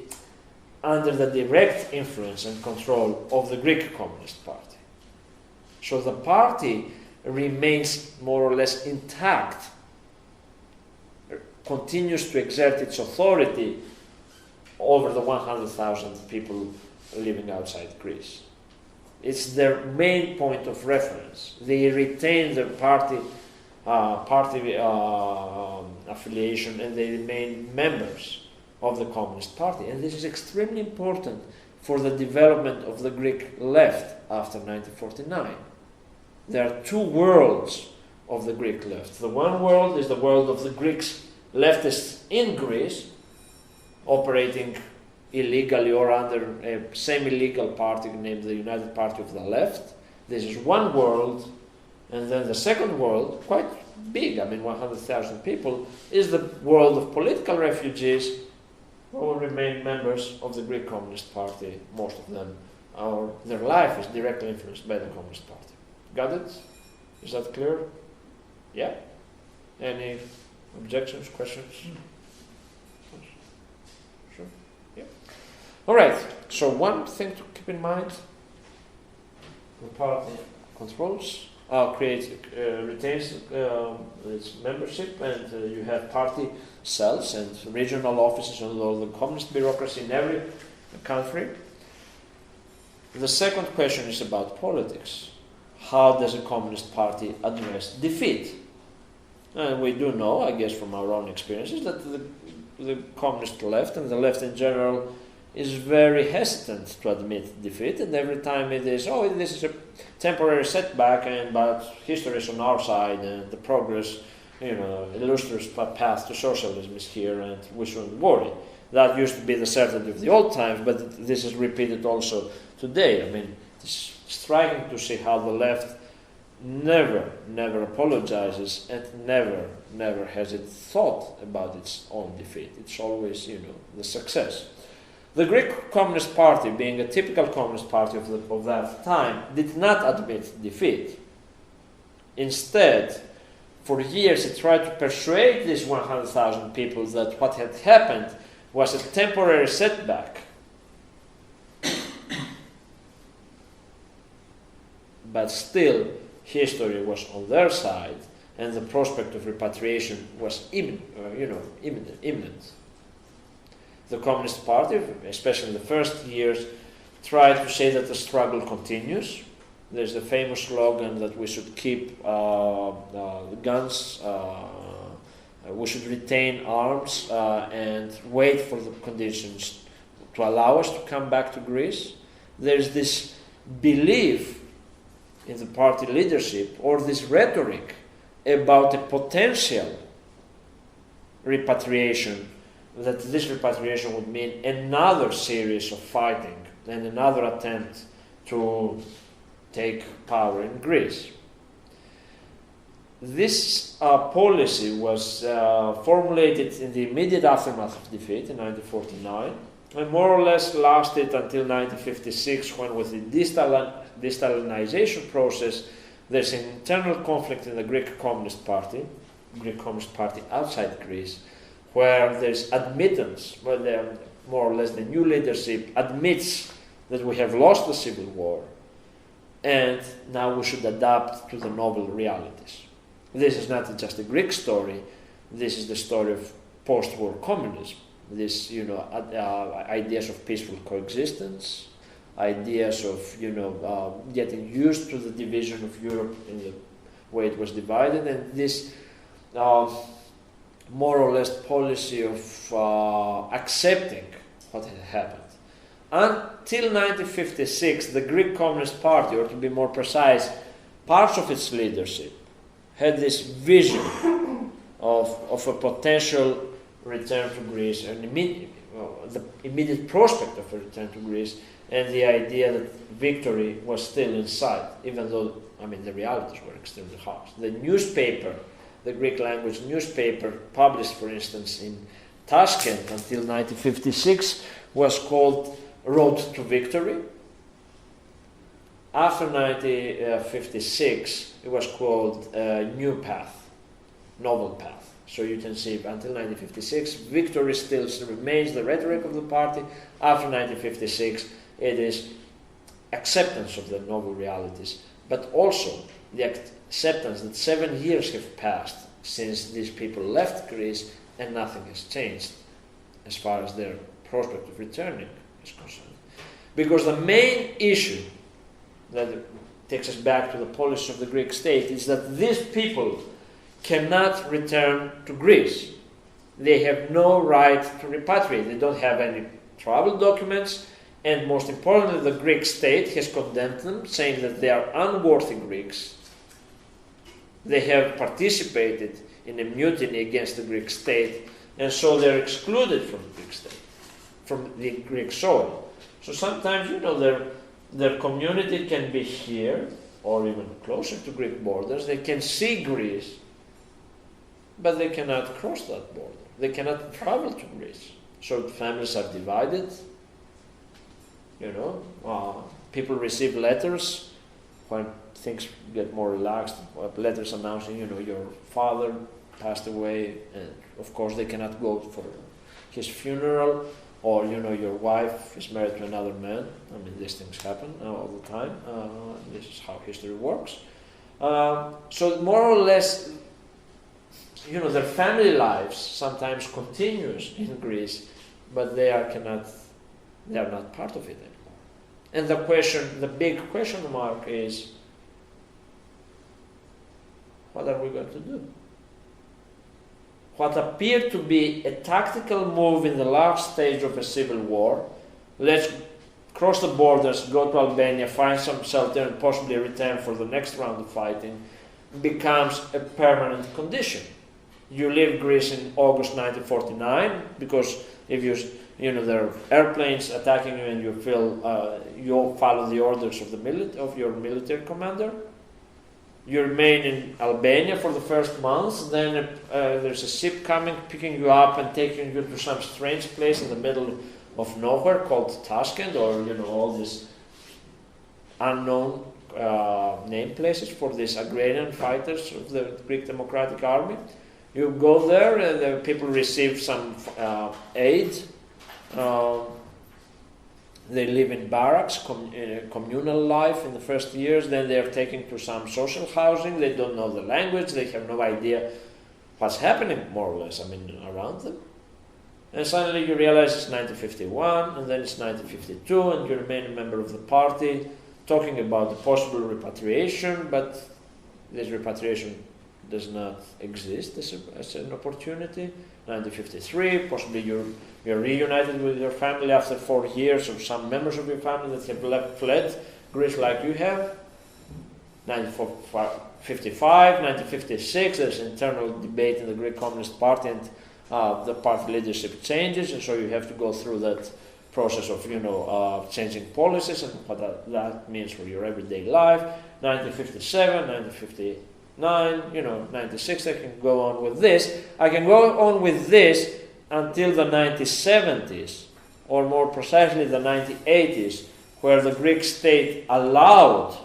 under the direct influence and control of the Greek Communist Party. So the party remains more or less intact, continues to exert its authority over the 100,000 people living outside Greece. It's their main point of reference. They retain their party affiliation, and they remain members of the Communist Party. And this is extremely important for the development of the Greek left after 1949. There are two worlds of the Greek left. The one world is the world of the Greeks leftists in Greece, operating illegally or under a semi-legal party named the United Party of the Left. This is one world. And then the second world, quite big, 100,000 people, is the world of political refugees who will remain members of the Greek Communist Party, most of them. Their life is directly influenced by the Communist Party. Got it? Is that clear? Yeah? Any objections, questions? Sure? Yeah. All right. So one thing to keep in mind, the party controls, retains its membership, and you have party cells and regional offices and all the communist bureaucracy in every country. The second question is about politics. How does a communist party address defeat? And we do know, I guess from our own experiences, that the communist left and the left in general is very hesitant to admit defeat, and every time it is, this is a temporary setback, but history is on our side, and the progress, illustrious path to socialism is here, and we shouldn't worry. That used to be the certainty of the old times, but this is repeated also today. It's striking to see how the left never apologizes and never has it thought about its own defeat. It's always, the success. The Greek Communist Party, being a typical communist party of that time, did not admit defeat. Instead, for years it tried to persuade these 100,000 people that what had happened was a temporary setback. But still, history was on their side, and the prospect of repatriation was imminent. The Communist Party, especially in the first years, tried to say that the struggle continues. There's a famous slogan that we should keep guns, we should retain arms, and wait for the conditions to allow us to come back to Greece. There's this belief in the party leadership, or this rhetoric about a potential repatriation, that this repatriation would mean another series of fighting and another attempt to take power in Greece. This policy was formulated in the immediate aftermath of defeat in 1949, and more or less lasted until 1956, when with the de-Stalinization process, there's an internal conflict in the Greek Communist Party outside Greece, where there's admittance, where more or less the new leadership admits that we have lost the civil war, and now we should adapt to the novel realities. This is not just a Greek story, this is the story of post-war communism. This, ideas of peaceful coexistence, ideas of, getting used to the division of Europe in the way it was divided, and this more or less policy of accepting what had happened. Until 1956, the Greek Communist Party, or to be more precise, parts of its leadership, had this vision of a potential return to Greece, the immediate prospect of a return to Greece, and the idea that victory was still in sight, even though, the realities were extremely harsh. The newspaper, the Greek language newspaper, published, for instance, in Tashkent until 1956, was called Road to Victory. After 1956, it was called New Path, Novel Path. So you can see until 1956, victory still remains the rhetoric of the party. After 1956, it is acceptance of the novel realities, but also the acceptance that 7 years have passed since these people left Greece and nothing has changed as far as their prospect of returning is concerned. Because the main issue that takes us back to the policy of the Greek state is that these people cannot return to Greece. They have no right to repatriate. They don't have any travel documents, and most importantly, the Greek state has condemned them, saying that they are unworthy Greeks. They have participated in a mutiny against the Greek state, and so they're excluded from the Greek state, from the Greek soil. So sometimes, their community can be here, or even closer to Greek borders. They can see Greece, but they cannot cross that border. They cannot travel to Greece. So families are divided. People receive letters when things get more relaxed. Letters announcing, your father passed away, and of course they cannot go for his funeral, or your wife is married to another man. These things happen all the time. This is how history works. So more or less, their family lives sometimes continues in Greece, but they are not part of it anymore. And the big question mark is, what are we going to do? What appeared to be a tactical move in the last stage of a civil war, let's cross the borders, go to Albania, find some shelter, and possibly return for the next round of fighting, becomes a permanent condition. You leave Greece in August 1949 because if there are airplanes attacking you and you feel you follow the orders of your military commander. You remain in Albania for the first months. Then there's a ship coming, picking you up and taking you to some strange place in the middle of nowhere called Tashkent, or all these unknown name places for these agrarian fighters of the Greek Democratic Army. You go there, and the people receive some aid. They live in barracks, communal life in the first years. Then they are taken to some social housing. They don't know the language. They have no idea what's happening, more or less, around them. And suddenly you realize it's 1951, and then it's 1952, and you remain a member of the party, talking about the possible repatriation, but this repatriation does not exist as an opportunity. 1953, possibly you're reunited with your family after 4 years, or some members of your family that have fled Greece like you have. 1955, 1956, there's internal debate in the Greek Communist Party, and the party leadership changes, and so you have to go through that process of changing policies and what that means for your everyday life. 1957, 1959, 96, I can go on with this. I can go on with this until the 1970s, or more precisely the 1980s, where the Greek state allowed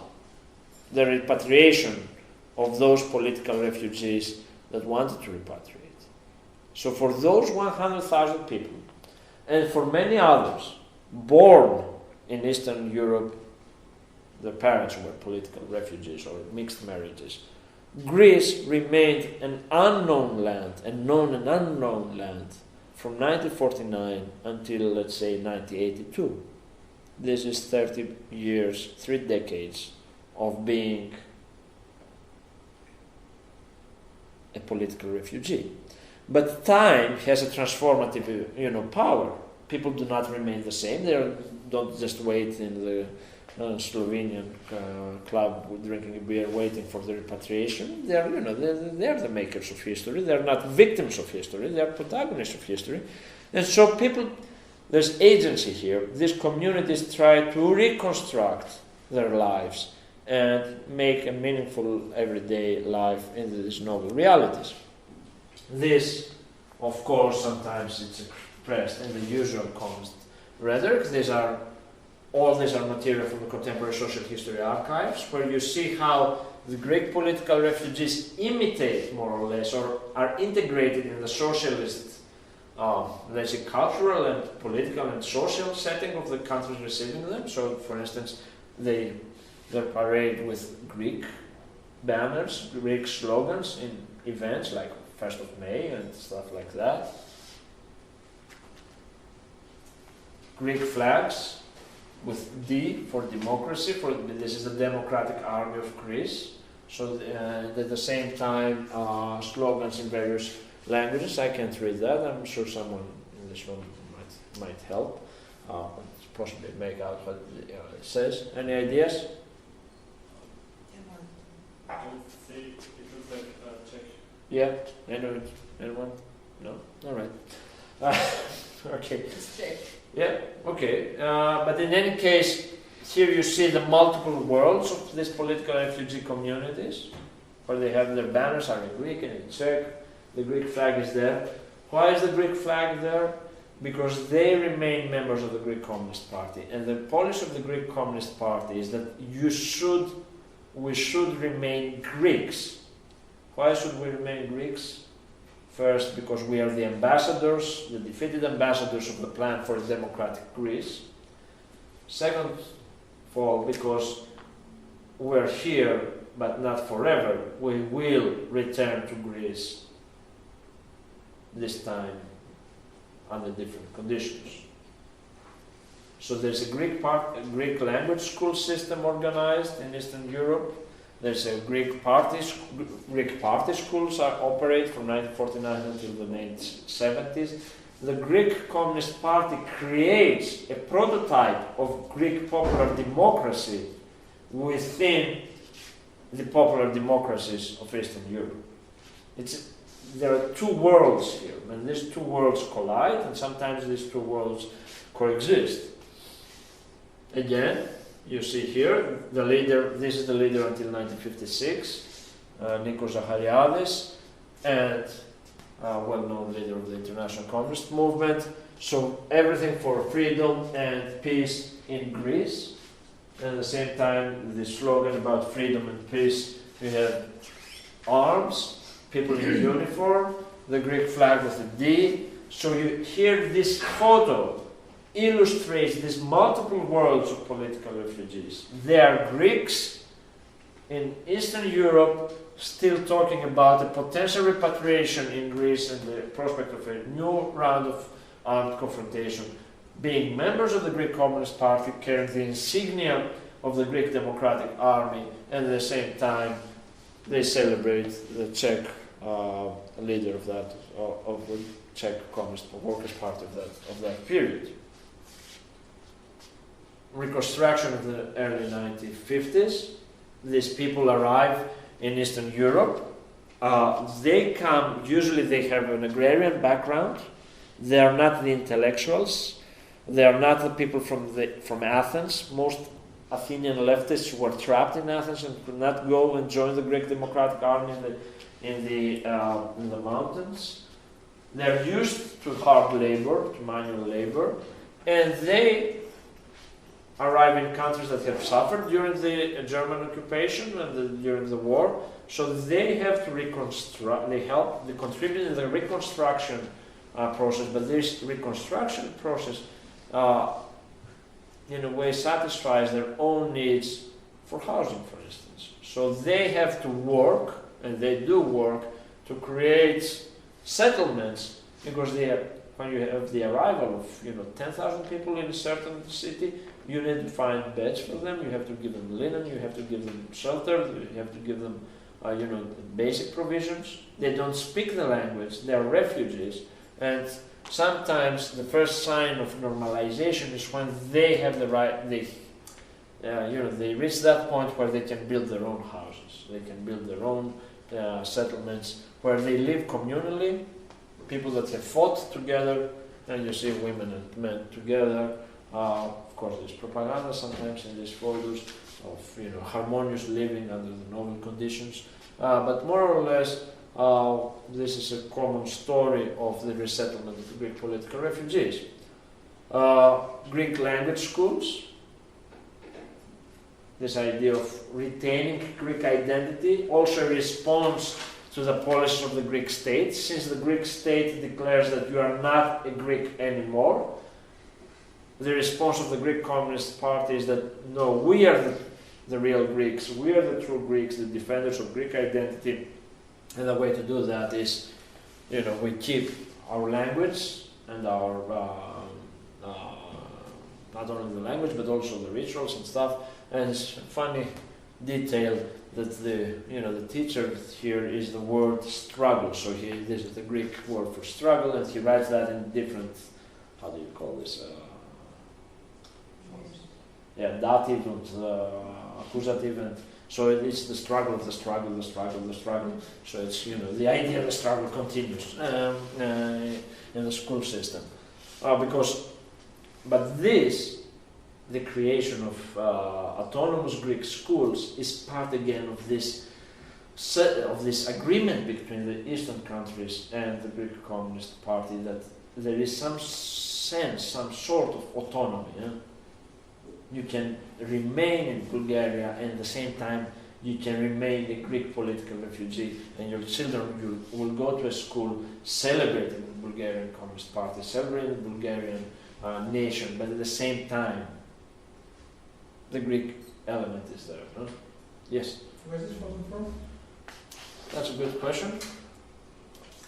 the repatriation of those political refugees that wanted to repatriate. So for those 100,000 people, and for many others born in Eastern Europe, their parents were political refugees or mixed marriages, Greece remained an unknown land, a known and unknown land from 1949 until, let's say, 1982. This is 30 years, 3 decades of being a political refugee. But time has a transformative, power. People do not remain the same. They don't just wait in the Slovenian club drinking a beer, waiting for the repatriation. They're the makers of history. They're not victims of history. They're protagonists of history. And so there's agency here. These communities try to reconstruct their lives and make a meaningful everyday life in these novel realities. This, of course, sometimes it's expressed in the usual communist rhetoric. All these are material from the contemporary social history archives, where you see how the Greek political refugees imitate, more or less, or are integrated in the socialist, let's say, cultural and political and social setting of the countries receiving them. So, for instance, they parade with Greek banners, Greek slogans in events like 1st of May and stuff like that. Greek flags with D for democracy, this is the Democratic Army of Greece. So at the same time, slogans in various languages. I can't read that. I'm sure someone in this room might help. Possibly make out what it says. Any ideas? I would say it looks like Czech. Yeah, anyone? No? Alright. Okay. It's Czech. Yeah, okay. But in any case, here you see the multiple worlds of these political refugee communities, where they have their banners are in Greek and in Czech. The Greek flag is there. Why is the Greek flag there? Because they remain members of the Greek Communist Party. And the policy of the Greek Communist Party is that we should remain Greeks. Why should we remain Greeks? First, because we are the ambassadors, the defeated ambassadors of the plan for a democratic Greece. Second of all, because we're here, but not forever. We will return to Greece, this time under different conditions. So there's a Greek language school system organized in Eastern Europe. There's a Greek party schools operate from 1949 until the 1970s. The Greek Communist Party creates a prototype of Greek popular democracy within the popular democracies of Eastern Europe. There are two worlds here, and these two worlds collide, and sometimes these two worlds coexist. Again, you see here, the leader, this is the leader until 1956, Nikos Zachariadis, and well-known leader of the International Communist Movement. So everything for freedom and peace in Greece. And at the same time, the slogan about freedom and peace, we have arms, people in uniform, the Greek flag with a D. So here this photo illustrates these multiple worlds of political refugees. They are Greeks in Eastern Europe, still talking about a potential repatriation in Greece and the prospect of a new round of armed confrontation, being members of the Greek Communist Party, carrying the insignia of the Greek Democratic Army, and at the same time they celebrate the Czech leader of the Czech Communist Workers' Party of that period. Reconstruction of the early 1950s. These people arrive in Eastern Europe. Usually they have an agrarian background. They are not the intellectuals. They are not the people from Athens. Most Athenian leftists were trapped in Athens and could not go and join the Greek Democratic Army in the mountains. They're used to hard labor, to manual labor, and they arrive in countries that have suffered during the German occupation and during the war, so they have to reconstruct. They contribute in the reconstruction process, but this reconstruction process, in a way, satisfies their own needs for housing, for instance. So they have to work, and they do work, to create settlements, because they are when you have the arrival of 10,000 people in a certain city, you need to find beds for them. You have to give them linen. You have to give them shelter. You have to give them basic provisions. They don't speak the language. They are refugees, and sometimes the first sign of normalization is when they have the right. They reach that point where they can build their own houses. They can build their own settlements where they live communally. People that have fought together, and you see women and men together. Of course, there's propaganda sometimes in these photos of harmonious living under the novel conditions. But more or less, this is a common story of the resettlement of the Greek political refugees. Greek language schools. This idea of retaining Greek identity also responds to the policies of the Greek state, since the Greek state declares that you are not a Greek anymore. The response of the Greek Communist Party is that no, we are the real Greeks, we are the true Greeks, the defenders of Greek identity, and the way to do that is, we keep our language and our not only the language but also the rituals and stuff. And it's a funny detail that the teacher here is the word struggle. So this is the Greek word for struggle, and he writes that in different, how do you call this? Dative and accusative, and so it's the struggle of the struggle, the struggle, the struggle. So it's the idea of the struggle continues in the school system, but the creation of autonomous Greek schools is part again of this agreement between the Eastern countries and the Greek Communist Party, that there is some sense, some sort of autonomy. You can remain in Bulgaria, and at the same time you can remain a Greek political refugee, and your children will go to a school celebrating the Bulgarian Communist Party, celebrating the Bulgarian nation, but at the same time the Greek element is there. No? Yes? Where is this photo from? That's a good question.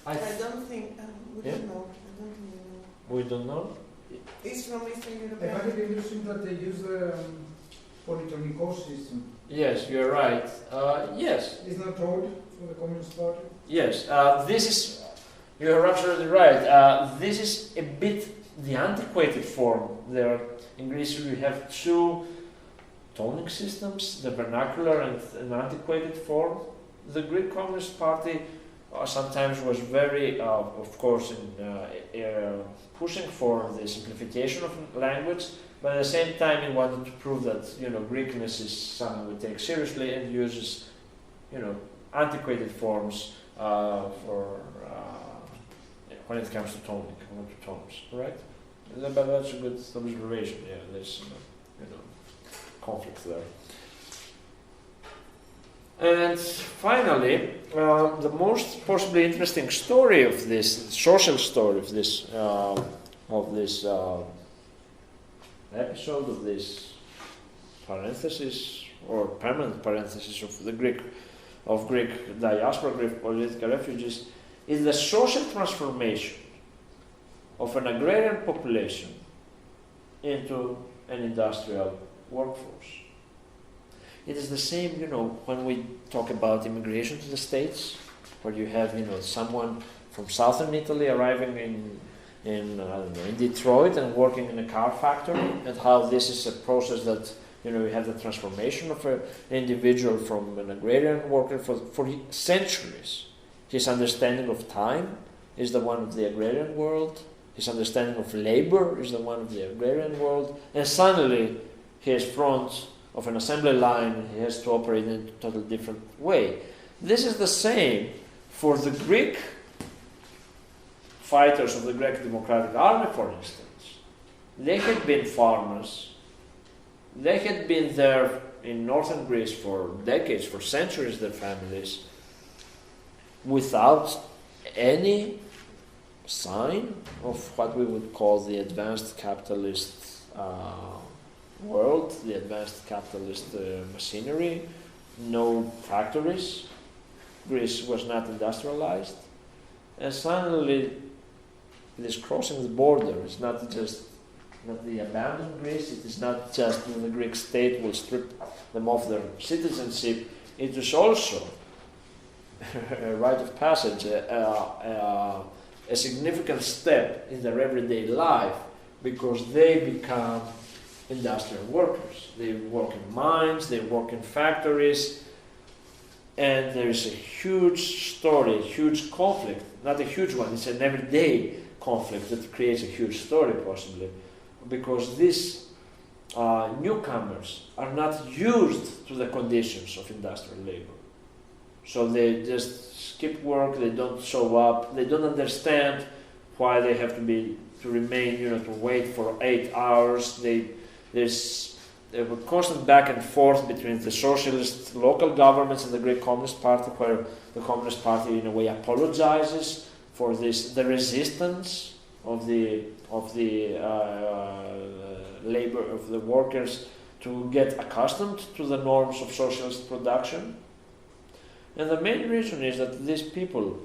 I don't think, we don't know. I don't think we know. We don't know? It's from Eastern Europe. I find it interesting that they use the Polytonico system. Yes, you're right. Yes. Isn't that old for the Communist Party? Yes. You're absolutely right. This is a bit the antiquated form. There, in Greece, we have two toning systems, the vernacular and an antiquated form. The Greek Communist Party sometimes was very, of course, pushing for the simplification of language, but at the same time it wanted to prove that Greekness is something we take seriously, and uses antiquated forms for when it comes to toning, to tones, right? But that's a good observation. Yeah, there's conflict there. And finally, the most possibly interesting story of this, social story of this episode, of this parenthesis or permanent parenthesis of the Greek diaspora, Greek political refugees, is the social transformation of an agrarian population into an industrial workforce. It is the same, when we talk about immigration to the States, where you have, someone from southern Italy arriving in Detroit and working in a car factory, and how this is a process that, you have the transformation of an individual from an agrarian worker for centuries. His understanding of time is the one of the agrarian world. His understanding of labor is the one of the agrarian world. And suddenly, he is front of an assembly line, he has to operate in a totally different way. This is the same for the Greek fighters of the Greek Democratic Army, for instance. They had been farmers. They had been there in northern Greece for decades, for centuries, their families, without any sign of what we would call the advanced capitalist world, the advanced capitalist machinery, no factories. Greece was not industrialized, and suddenly It is crossing the border. It's not just not the abandoned Greece. It is not just that the Greek state will strip them of their citizenship. It is also a rite of passage, a significant step in their everyday life, because they become industrial workers. They work in mines, they work in factories, and there is a huge story, a huge conflict, not a huge one, it's an everyday conflict that creates a huge story possibly, because these newcomers are not used to the conditions of industrial labor. So they just skip work, they don't show up, they don't understand why they have to remain, to wait for 8 hours. There's a constant back and forth between the socialist local governments and the Greek Communist Party, where the Communist Party in a way apologizes for the resistance of the labor of the workers to get accustomed to the norms of socialist production. And the main reason is that these people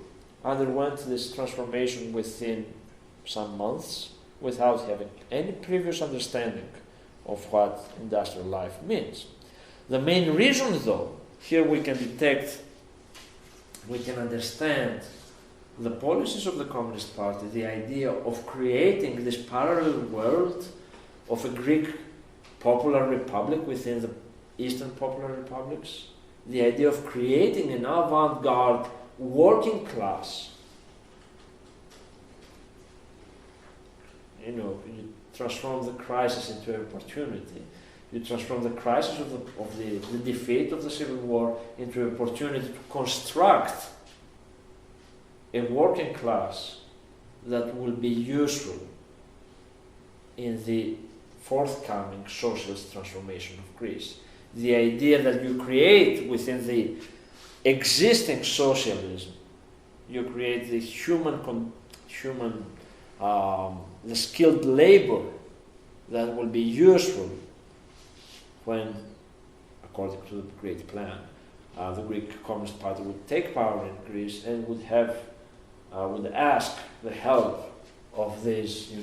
underwent this transformation within some months without having any previous understanding of what industrial life means. The main reason, though, here we can understand the policies of the Communist Party, the idea of creating this parallel world of a Greek popular republic within the Eastern popular republics, the idea of creating an avant-garde working class. You transform the crisis into an opportunity. You transform the crisis of the defeat of the Civil War into an opportunity to construct a working class that will be useful in the forthcoming socialist transformation of Greece. The idea that you create within the existing socialism, you create the the skilled labor that will be useful when, according to the great plan, the Greek Communist Party would take power in Greece and would ask the help of these,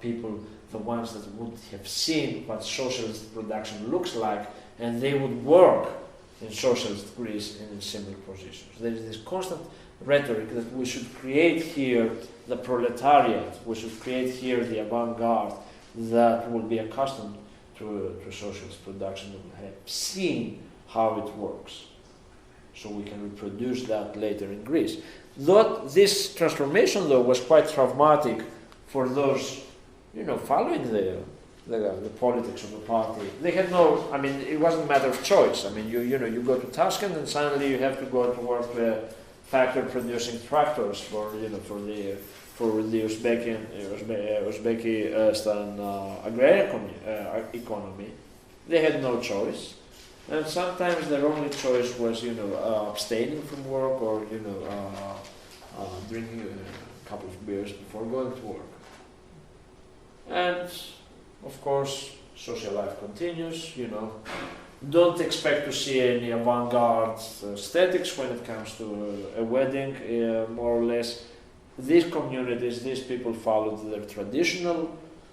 people, the ones that would have seen what socialist production looks like, and they would work in socialist Greece in similar positions. There is this constant rhetoric that we should create here the proletariat, we should create here the avant-garde that will be accustomed to socialist production and have seen how it works, so we can reproduce that later in Greece. Though this transformation, though, was quite traumatic for those, following the politics of the party. They had no, it wasn't a matter of choice. You go to Tashkent and suddenly you have to go to work with a factory producing tractors for the Uzbekistan agrarian economy. They had no choice, and sometimes their only choice was, abstaining from work or drinking a couple of beers before going to work. And of course, social life continues. Don't expect to see any avant-garde aesthetics when it comes to a wedding. More or less, these communities, these people followed their traditional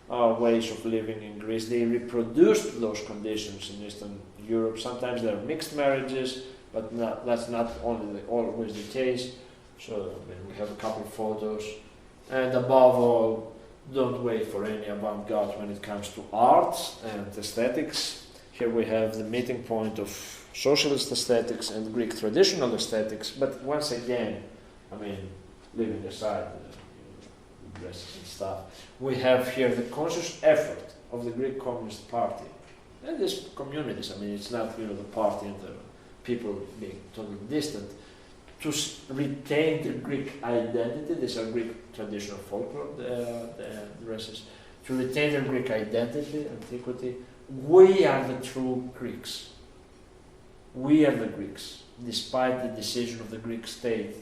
ways of living in Greece. They reproduced those conditions in Eastern Europe. Sometimes there are mixed marriages, but that's not always the case. So we have a couple of photos. And above all, don't wait for any avant-garde when it comes to art and aesthetics. Here we have the meeting point of socialist aesthetics and Greek traditional aesthetics, but once again, leaving aside the dresses and stuff, we have here the conscious effort of the Greek Communist Party and these communities. It's not the party and the people being totally distant, to retain the Greek identity. These are Greek traditional folklore dresses. To retain their Greek identity, antiquity. We are the true Greeks. We are the Greeks, despite the decision of the Greek state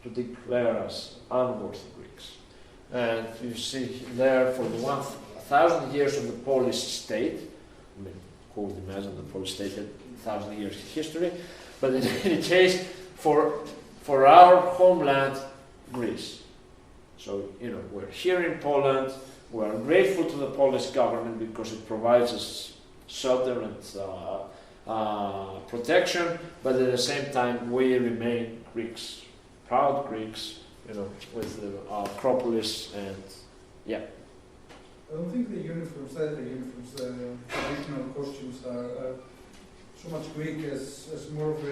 to declare us unworthy Greeks. And you see there, for the 1,000 years of the Polish state, who would imagine the Polish state had 1,000 years history, but in any case, for our homeland, Greece. So, we're here in Poland, we are grateful to the Polish government because it provides us shelter and protection, but at the same time we remain Greeks, proud Greeks, with the Acropolis and I don't think the uniforms, the traditional costumes are so much Greek as more of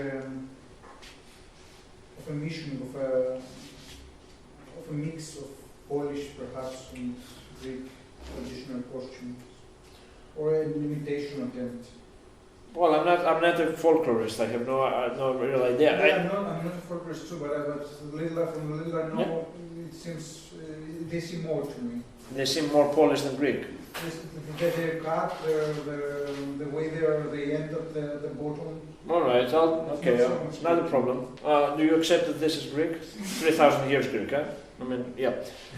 a mission of a mix of Polish perhaps and Greek traditional costumes, or an imitation attempt. Well, I'm not a folklorist. I have no real idea. I'm not a folklorist too, but from the little I know, it seems they seem more to me. They seem more Polish than Greek. The cut, the way they end at the bottom. All right. It's not a problem. Do you accept that this is Greek? 3,000 years Greek, huh? I mean, yeah.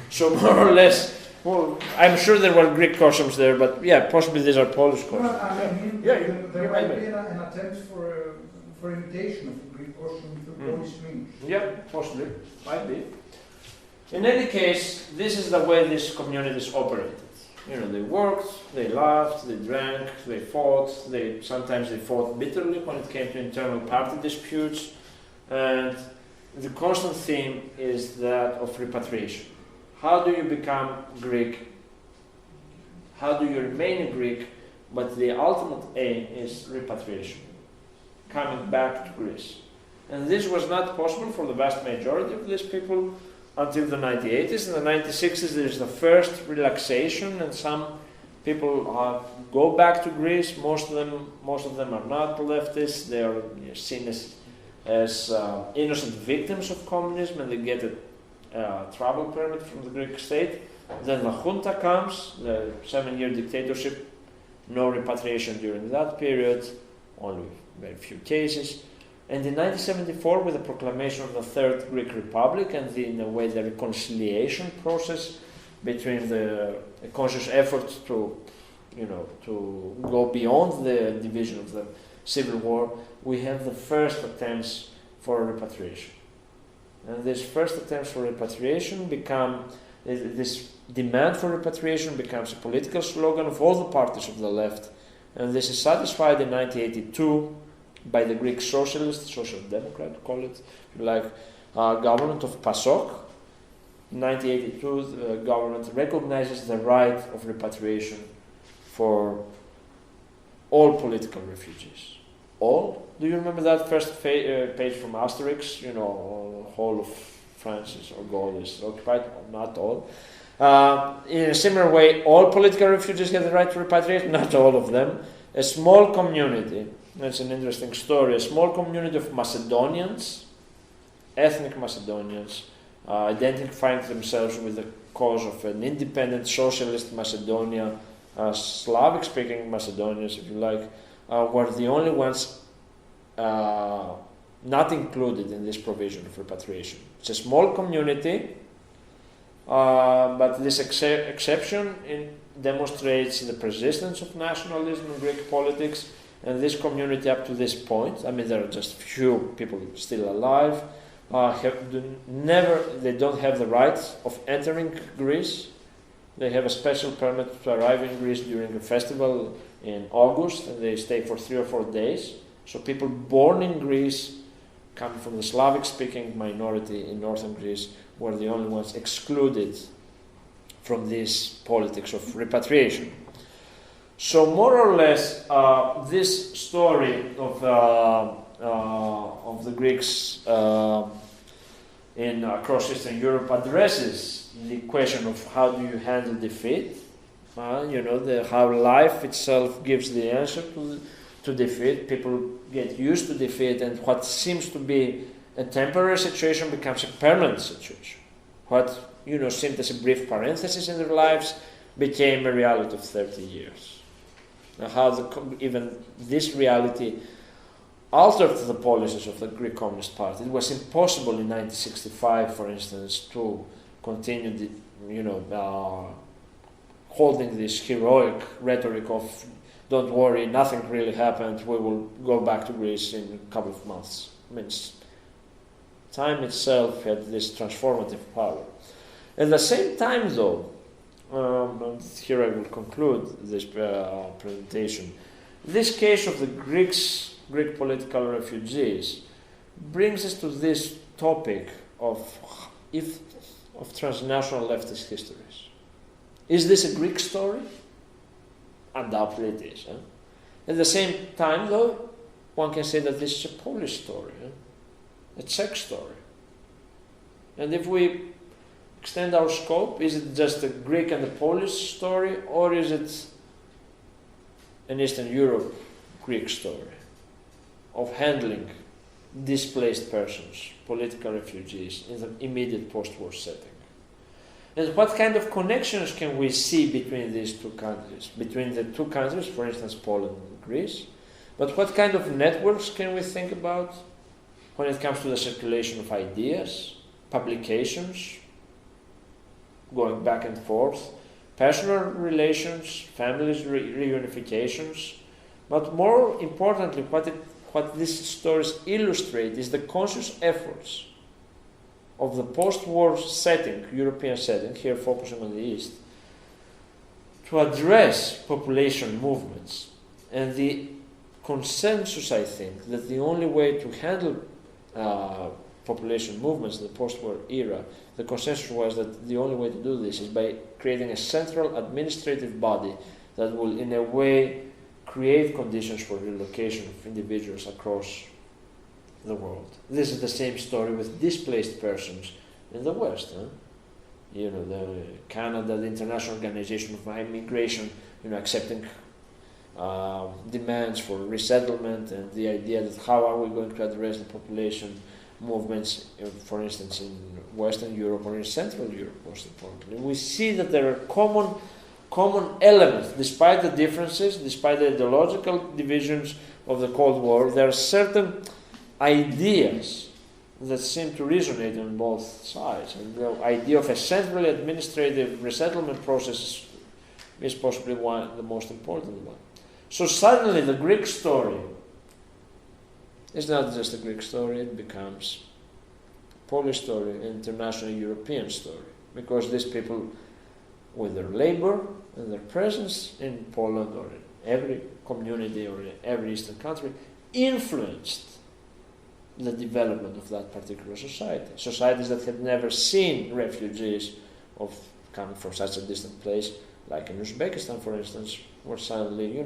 So more or less. Well, I'm sure there were Greek costumes there, but yeah, possibly these are Polish costumes. There might be an attempt for imitation of a Greek costume through Polish means. Yeah, possibly. Might be. In any case, this is the way these communities operated. They worked, they laughed, they drank, they fought. Sometimes they fought bitterly when it came to internal party disputes. And the constant theme is that of repatriation. How do you become Greek? How do you remain a Greek? But the ultimate aim is repatriation, coming back to Greece. And this was not possible for the vast majority of these people until the 1980s. In the 1960s, there is the first relaxation, and some people go back to Greece. Most of them are not leftists. They are seen as innocent victims of communism, and they get a travel permit from the Greek state. Then the junta comes, the 7-year dictatorship, no repatriation during that period, only very few cases. And in 1974, with the proclamation of the Third Greek Republic and in a way the reconciliation process between the conscious effort to go beyond the division of the civil war, we have the first attempts for repatriation. And these first attempts for repatriation this demand for repatriation becomes a political slogan of all the parties of the left, and this is satisfied in 1982 by the Greek socialists, social democrat, call it, government of PASOK. In 1982, the government recognizes the right of repatriation for all political refugees. All? Do you remember that first page from Asterix? Whole of France or Gaul is occupied. Not all. In a similar way, all political refugees have the right to repatriate. Not all of them. A small community. That's an interesting story. A small community of Macedonians, ethnic Macedonians, identifying themselves with the cause of an independent socialist Macedonia, Slavic-speaking Macedonians, if you like, were the only ones not included in this provision of repatriation. It's a small community, but this exception demonstrates the persistence of nationalism in Greek politics, and this community up to this point, there are just few people still alive, they don't have the right of entering Greece. They have a special permit to arrive in Greece during a festival in August, and they stay for 3 or 4 days. So people born in Greece, coming from the Slavic-speaking minority in northern Greece, were the only ones excluded from this politics of repatriation. So more or less, this story of the Greeks across Eastern Europe addresses the question of how do you handle defeat. How life itself gives the answer to defeat. People get used to defeat, and what seems to be a temporary situation becomes a permanent situation. What seemed as a brief parenthesis in their lives became a reality of 30 years. Now, how even this reality altered the policies of the Greek Communist Party. It was impossible in 1965, for instance, to continue holding this heroic rhetoric of "Don't worry, nothing really happened. We will go back to Greece in a couple of months." Time itself had this transformative power. At the same time, though, and here I will conclude this presentation, this case of the Greek political refugees brings us to this topic of transnational leftist histories. Is this a Greek story? Undoubtedly it is. At the same time, though, one can say that this is a Polish story, a Czech story. And if we extend our scope, is it just a Greek and a Polish story, or is it an Eastern Europe Greek story of handling displaced persons, political refugees in the immediate post-war setting? And what kind of connections can we see between these two countries? Between the two countries, for instance, Poland and Greece. But what kind of networks can we think about when it comes to the circulation of ideas, publications, going back and forth, personal relations, families reunifications? But more importantly, what these stories illustrate is the conscious efforts of the post-war setting, European setting, here focusing on the East, to address population movements. And the consensus, I think, that the only way to handle population movements in the post-war era, the consensus was that the only way to do this is by creating a central administrative body that will, in a way, create conditions for relocation of individuals across the world. This is the same story with displaced persons in the West. You know, the Canada, the International Organization of Migration, accepting demands for resettlement, and the idea that how are we going to address the population movements, for instance, in Western Europe or in Central Europe, most importantly. We see that there are common elements, despite the differences, despite the ideological divisions of the Cold War. There are certain ideas that seem to resonate on both sides. And the idea of a centrally administrative resettlement process is possibly the most important one. So suddenly the Greek story is not just a Greek story, it becomes a Polish story, an international European story, because these people, with their labor and their presence in Poland or in every community or in every Eastern country, influenced the development of that particular society. Societies that had never seen refugees coming from such a distant place, like in Uzbekistan, for instance, where suddenly,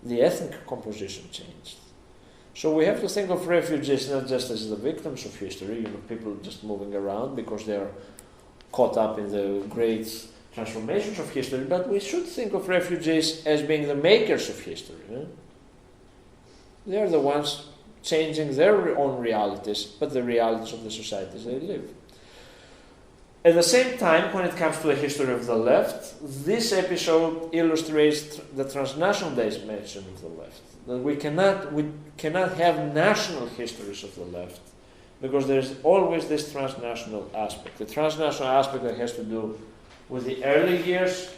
the ethnic composition changed. So we have to think of refugees not just as the victims of history, people just moving around because they are caught up in the great transformations of history, but we should think of refugees as being the makers of history. They are the ones changing their own realities, but the realities of the societies they live. At the same time, when it comes to the history of the left, this episode illustrates the transnational dimension of the left. That we cannot have national histories of the left, because there is always this transnational aspect. The transnational aspect that has to do with the early years.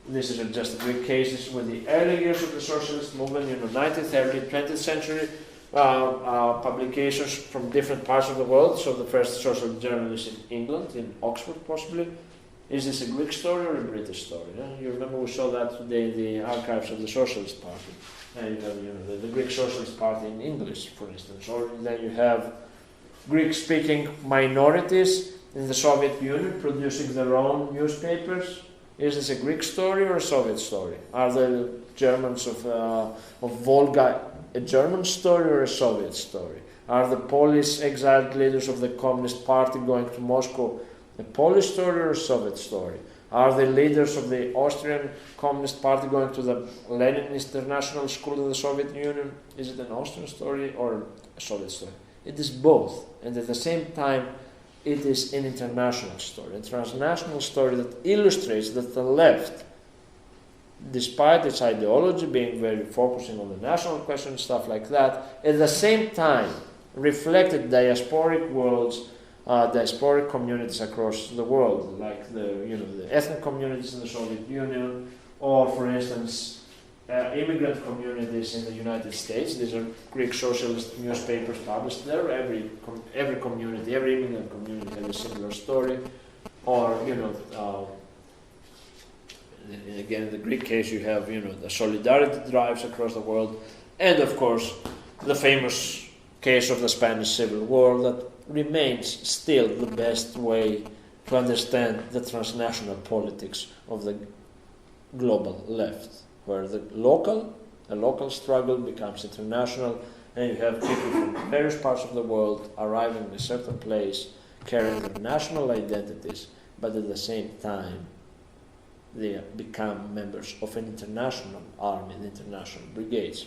This isn't just the Greek cases, with the early years of the socialist movement, 19th, early 20th century, publications from different parts of the world. So the first social journalist in England, in Oxford possibly. Is this a Greek story or a British story? You remember we saw that today in the archives of the Socialist Party. You have the Greek Socialist Party in English, for instance. Or then you have Greek-speaking minorities in the Soviet Union producing their own newspapers. Is this a Greek story or a Soviet story? Are the Germans of Volga a German story or a Soviet story? Are the Polish exiled leaders of the Communist Party going to Moscow a Polish story or a Soviet story? Are the leaders of the Austrian Communist Party going to the Leninist International School in the Soviet Union? Is it an Austrian story or a Soviet story? It is both, and at the same time it is an international story, a transnational story that illustrates that the left, despite its ideology being very focusing on the national question and stuff like that, at the same time reflected diasporic worlds, diasporic communities across the world, like the ethnic communities in the Soviet Union, or for instance immigrant communities in the United States. These are Greek socialist newspapers published there. Every community, every immigrant community has a similar story. or again, in the Greek case, you have the solidarity drives across the world, and of course, the famous case of the Spanish Civil War that remains still the best way to understand the transnational politics of the global left, where the local struggle becomes international, and you have people from various parts of the world arriving in a certain place, carrying their national identities, but at the same time, they become members of an international army, the international brigades.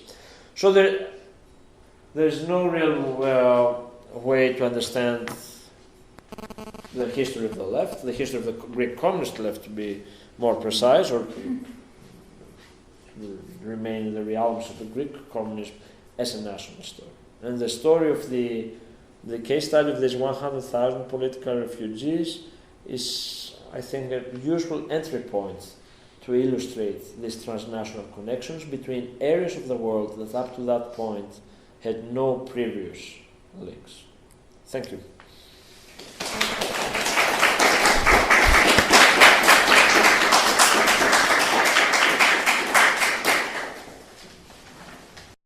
So there's no real way to understand the history of the left, the history of the Greek communist left, to be more precise, or to remain in the realms of the Greek communism as a national story. And the story of the case study of these 100,000 political refugees is, I think, a useful entry point to illustrate these transnational connections between areas of the world that up to that point had no previous links. Thank you.